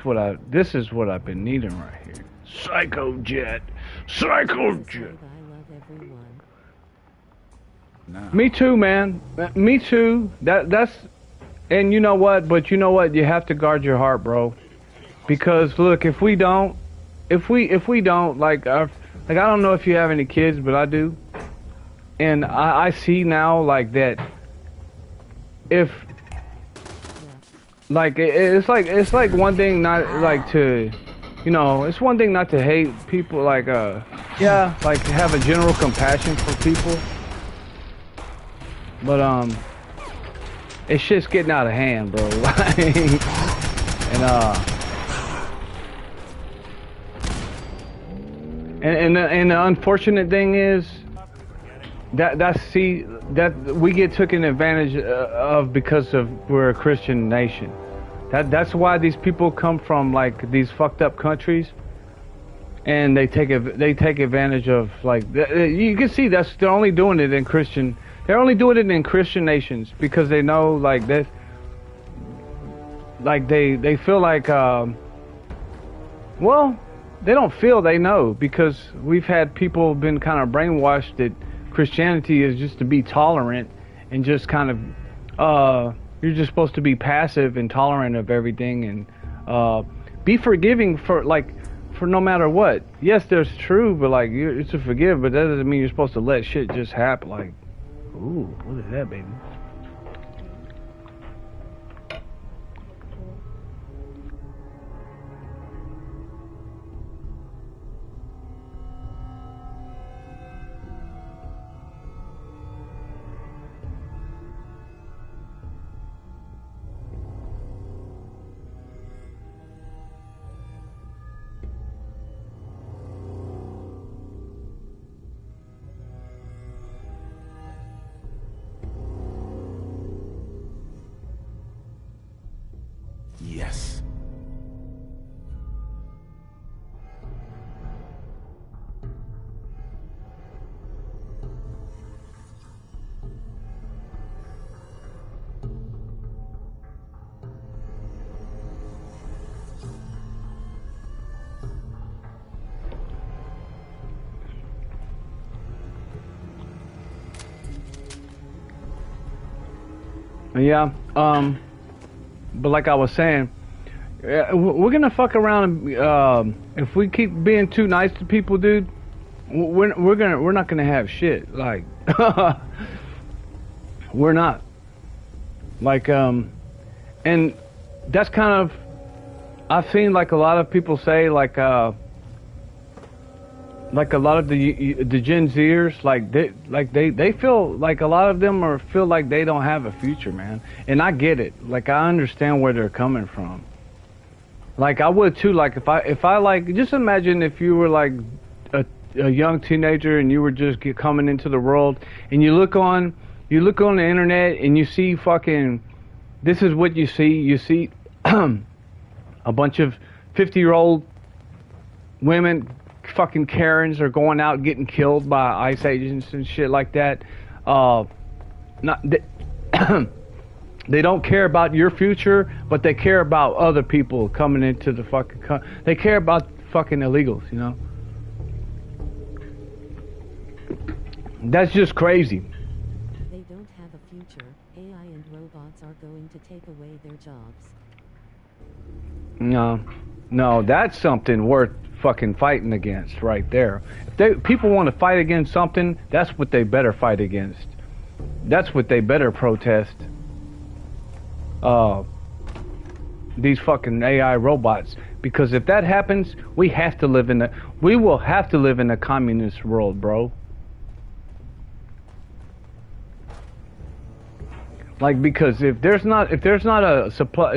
is what I've been needing right here. Psycho Jet. Psycho Jet. I love everyone. No. Me too, man. Me too. That's and you know what? But you know what? You have to guard your heart, bro. Because look, if we don't, like I don't know if you have any kids, but I do, and I see now like that. If like it's like one thing not like to, you know, it's one thing not to hate people like yeah, like have a general compassion for people. But it's just getting out of hand, bro. and the unfortunate thing is that we get taken advantage of because we're a Christian nation. That's why these people come from like these fucked up countries, and they take advantage of like you can see they're only doing it in Christian. They're only doing it in Christian nations because they know like that. Like they feel like well, they don't feel, they know, because we've had people been kind of brainwashed that Christianity is just to be tolerant and just kind of you're just supposed to be passive and tolerant of everything and be forgiving for no matter what. Yes, there's true, but like it's to forgive, but that doesn't mean you're supposed to let shit just happen. Like, ooh, what is that, baby? Yes. Yeah. But like I was saying, we're gonna fuck around. And, if we keep being too nice to people, dude, we're not gonna have shit. Like, we're not. Like, and that's kind of. I've seen like a lot of people say like a lot of the Gen Zers, they feel like a lot of them feel like they don't have a future, man. And I get it. Like, I understand where they're coming from. Like, I would too. Like, if I like, just imagine if you were like a young teenager and you were just coming into the world, and you look on the internet and you see fucking, this is what you see. You see a bunch of 50-year-old women, fucking Karens, are going out getting killed by ICE agents and shit like that. They don't care about your future, but they care about other people coming into the fucking they care about fucking illegals, you know? That's just crazy. They don't have a future. AI and robots are going to take away their jobs. No, that's something worth fucking fighting against right there. If people want to fight against something, that's what they better fight against. That's what they better protest. These fucking AI robots, because if that happens, we will have to live in a communist world, bro. Like, because if there's not a supply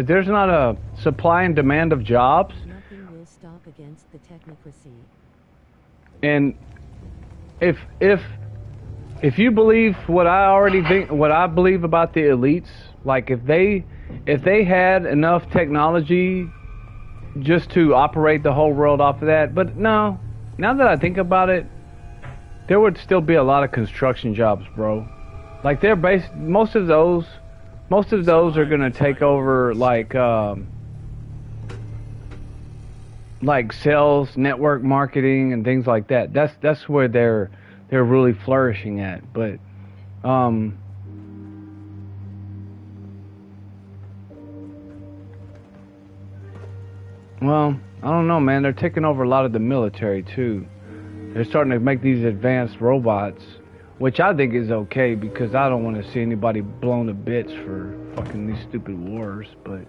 and demand of jobs, nothing will stop against the technocracy. and if you believe what I believe about the elites, like if they had enough technology just to operate the whole world off of that, but no, now that I think about it, there would still be a lot of construction jobs, bro. Like most of those are gonna take over like sales, network marketing, and things like that. That's where they're really flourishing at. But well, I don't know, man. They're taking over a lot of the military too. They're starting to make these advanced robots, which I think is okay, because I don't want to see anybody blown to bits for fucking these stupid wars. But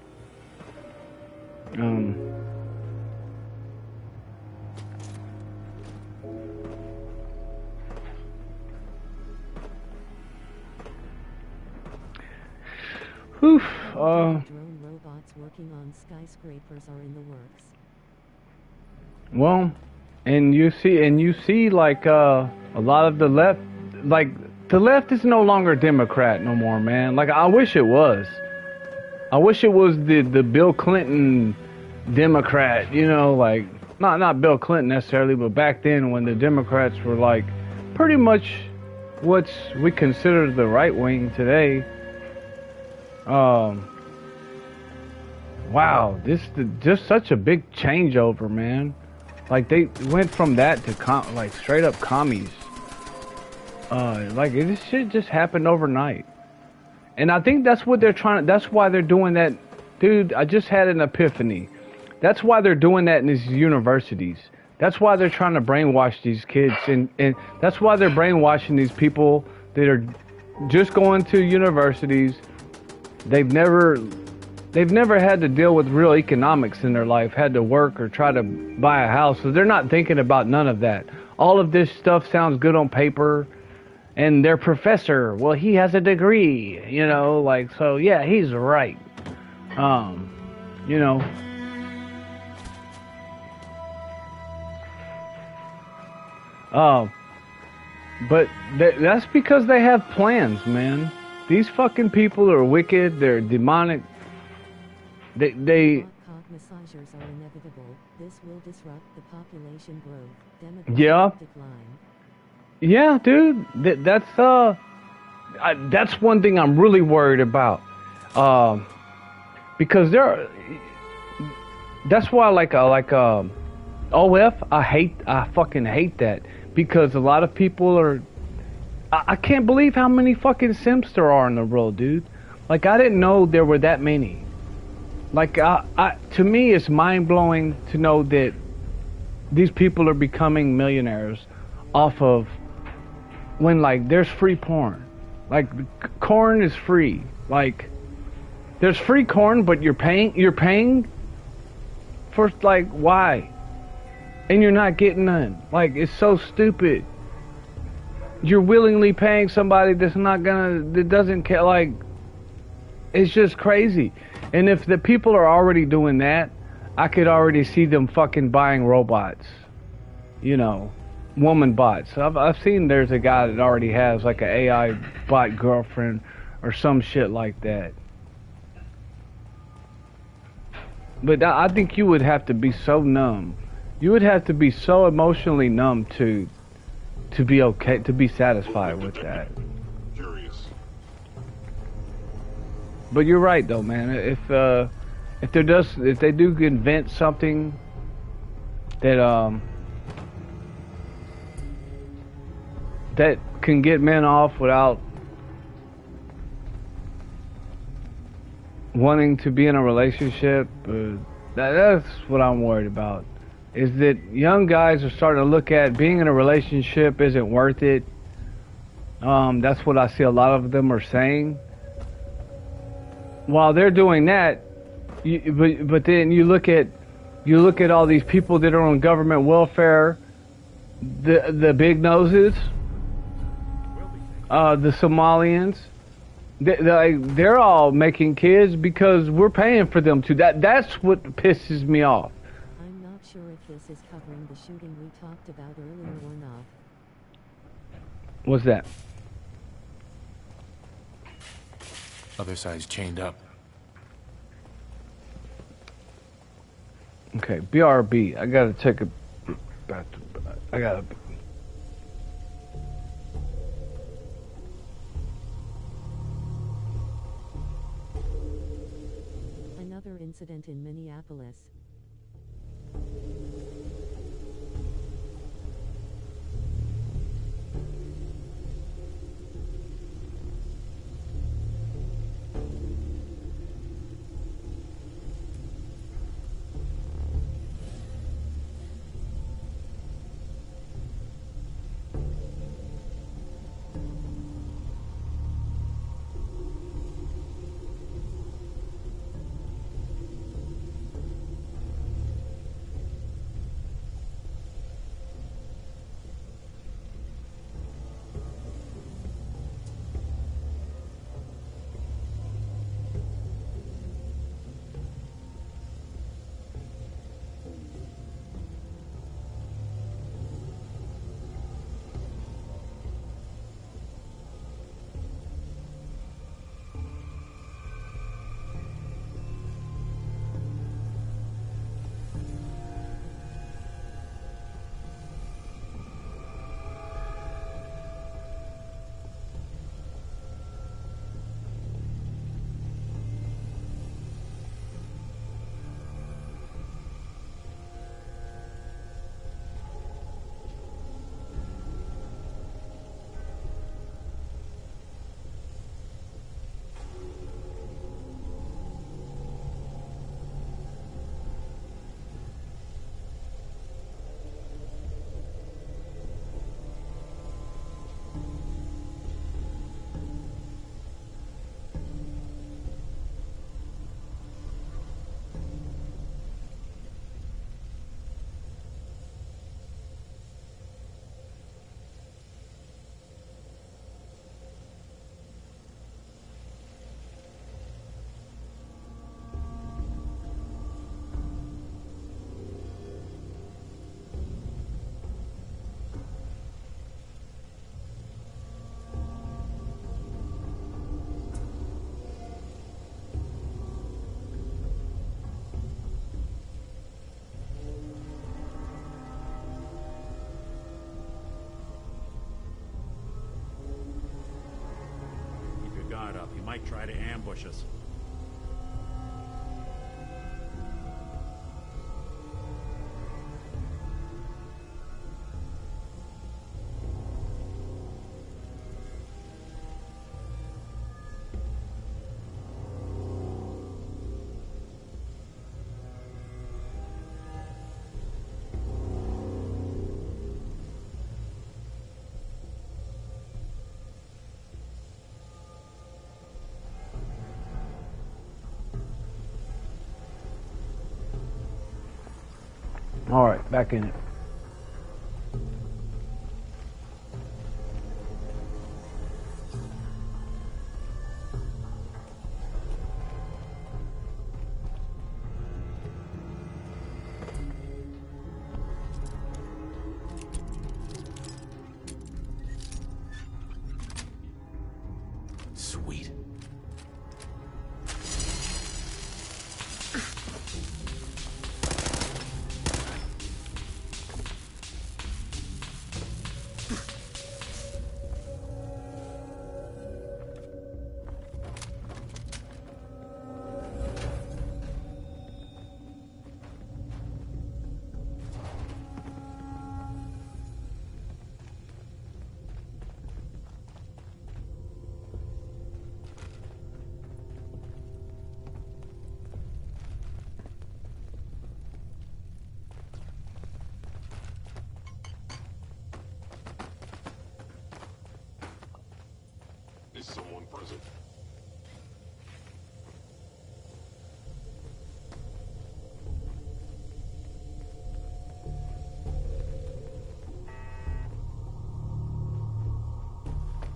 whew, drone robots working on skyscrapers are in the works. well, and you see like a lot of the left, like the left is no longer Democrat no more, man. Like, I wish it was. I wish it was the Bill Clinton Democrat, you know, like not Bill Clinton necessarily, but back then when the Democrats were like pretty much what we consider the right wing today. Wow, just such a big changeover, man. Like, they went from that to like straight up commies. Like, this shit just happened overnight. And I think that's what that's why they're doing that. Dude, I just had an epiphany. That's why they're doing that in these universities. That's why they're trying to brainwash these kids. And that's why they're brainwashing these people that are just going to universities. They've never had to deal with real economics in their life, had to work or try to buy a house. So they're not thinking about none of that. All of this stuff sounds good on paper. And their professor, well, he has a degree, you know, like, so yeah, he's right. You know. But that's because they have plans, man. These fucking people are wicked. They're demonic. They massagers are inevitable. This will disrupt the population growth, demographic Yeah. decline. Yeah, dude. That's one thing I'm really worried about. Because that's why OF, I fucking hate that, because a lot of people are. I can't believe how many fucking simps there are in the world, dude. Like, I didn't know there were that many. Like, to me, it's mind blowing to know that these people are becoming millionaires off of when, like, there's free porn. Like, corn is free. Like, there's free corn, but you're paying for, like, why? And you're not getting none. Like, it's so stupid. You're willingly paying somebody that doesn't care. Like, it's just crazy. And if the people are already doing that, I could already see them fucking buying robots. You know, woman bots. I've seen there's a guy that already has like an AI bot girlfriend or some shit like that. But I think you would have to be so numb. You would have to be so emotionally numb to be okay, to be satisfied with that. Curious. But you're right though, man. If they do invent something that that can get men off without wanting to be in a relationship, that's what I'm worried about. Is that young guys are starting to look at being in a relationship isn't worth it. That's what I see a lot of them are saying. While they're doing that, but then you look at all these people that are on government welfare, the big noses, the Somalians, they're all making kids because we're paying for them to. That's what pisses me off. I'm not sure if this is covering the shooting we talked about earlier or not. What's that? Other side's chained up. Okay, BRB. I gotta take a bathroom. I gotta. Another incident in Minneapolis. guard up. He might try to ambush us. All right, back in it. Sweet. Is someone present?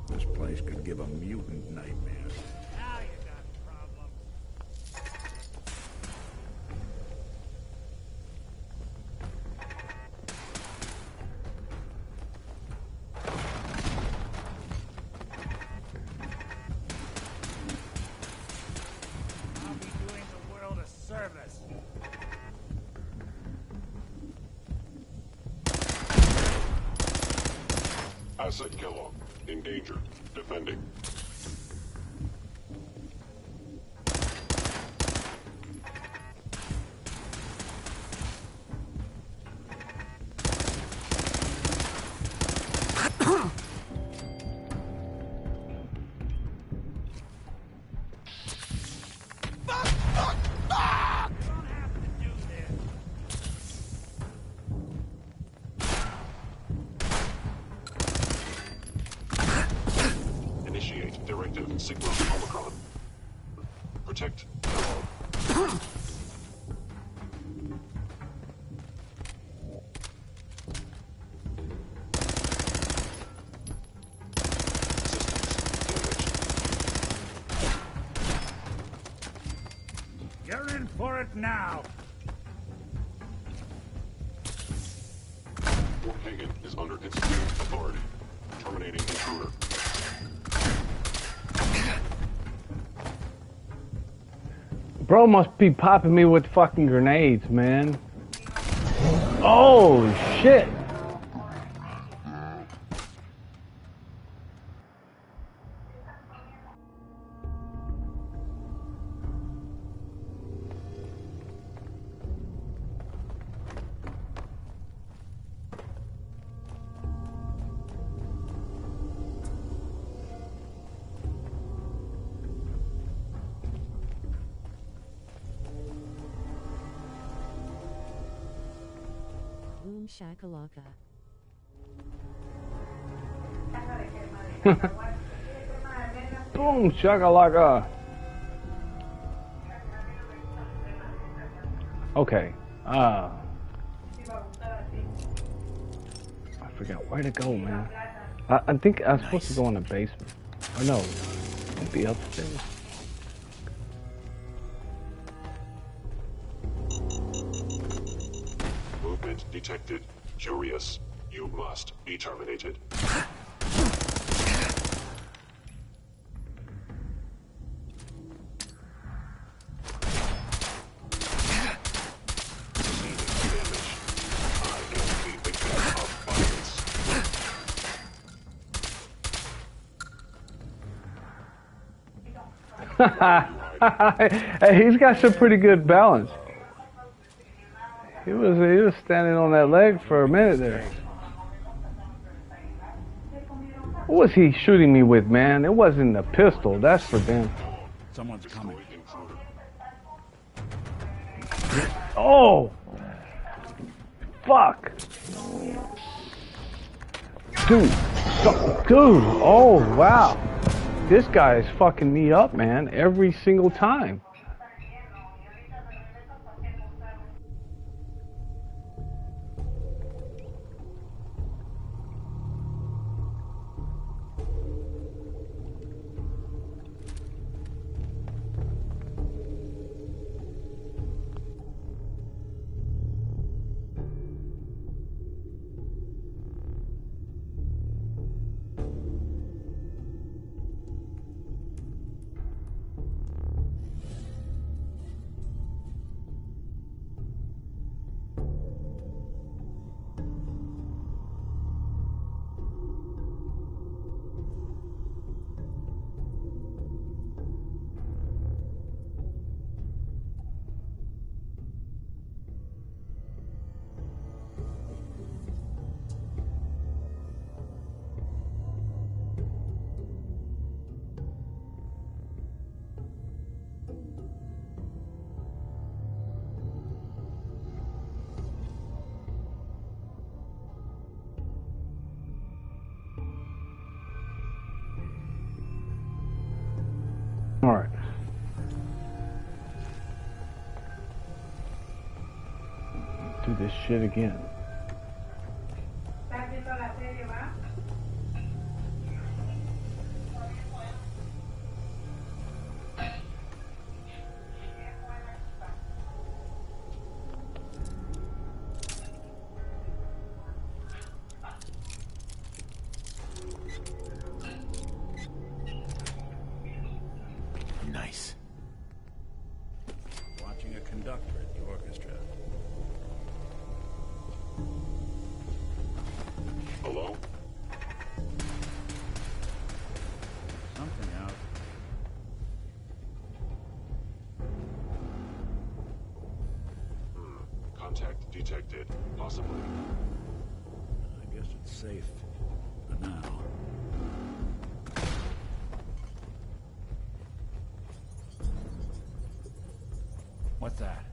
This place could give a mutant nightmare. Now you got problems. I'll be doing the world a service. Asset Kellogg. In danger. Defending. Initiate directive Sigma Omicron. Protect Kellogg. You're in for it now. Fort Hagen is under instituted authority. Terminating intruder. Bro must be popping me with fucking grenades, man. Oh, shit. Boom shakalaka. Boom, shakalaka. Okay. I forgot where to go, man. I think I'm supposed to go in the basement. Or no, it'd be upstairs. Movement detected. Curious. You must be terminated. Hey, he's got some pretty good balance. He was standing on that leg for a minute there. What was he shooting me with, man? It wasn't a pistol. That's for damn. Someone's coming. Oh! Fuck! Dude! Dude! Oh, wow! This guy is fucking me up, man, every single time. All right. Do this shit again. Nice. Watching a conductor at the orchestra. Hello? Something out. Contact detected. Possibly. I guess it's safe. For now. What's that?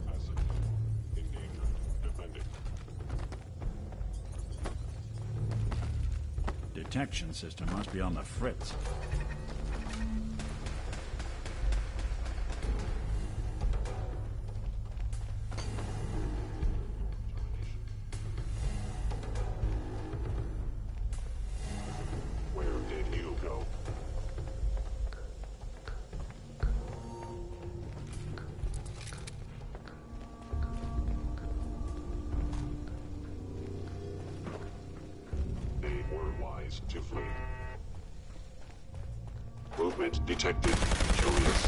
Asset. In danger. Defending. Detection system must be on the fritz. Where did you go? They were wise to flee. Movement detected. Curious.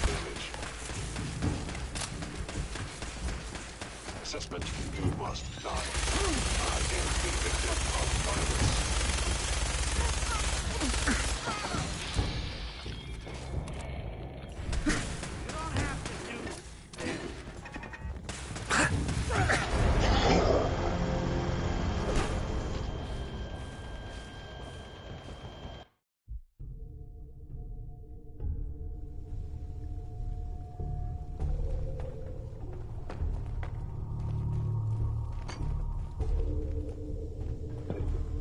Image. Assessment. You must die. I am the victim of violence.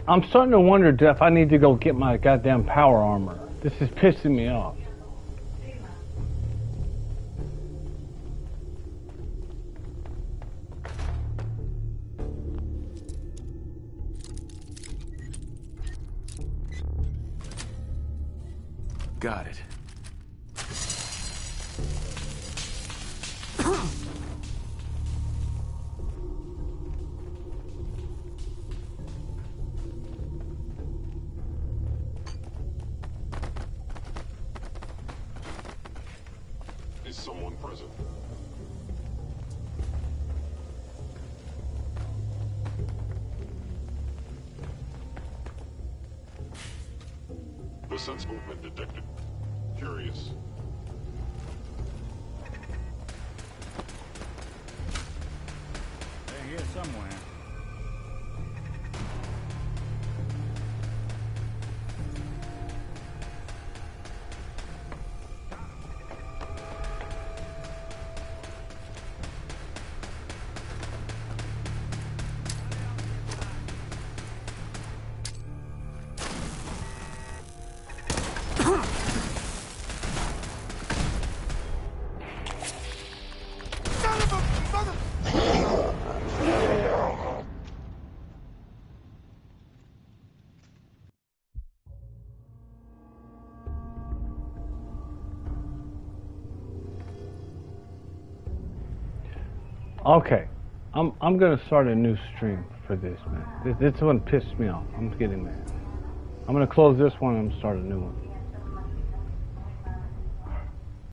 I'm starting to wonder if I need to go get my goddamn power armor. This is pissing me off. Got it. someone present. The sense movement detected. Curious. They're here somewhere. Okay, I'm gonna start a new stream for this, man. This one pissed me off. I'm getting mad. I'm gonna close this one and start a new one.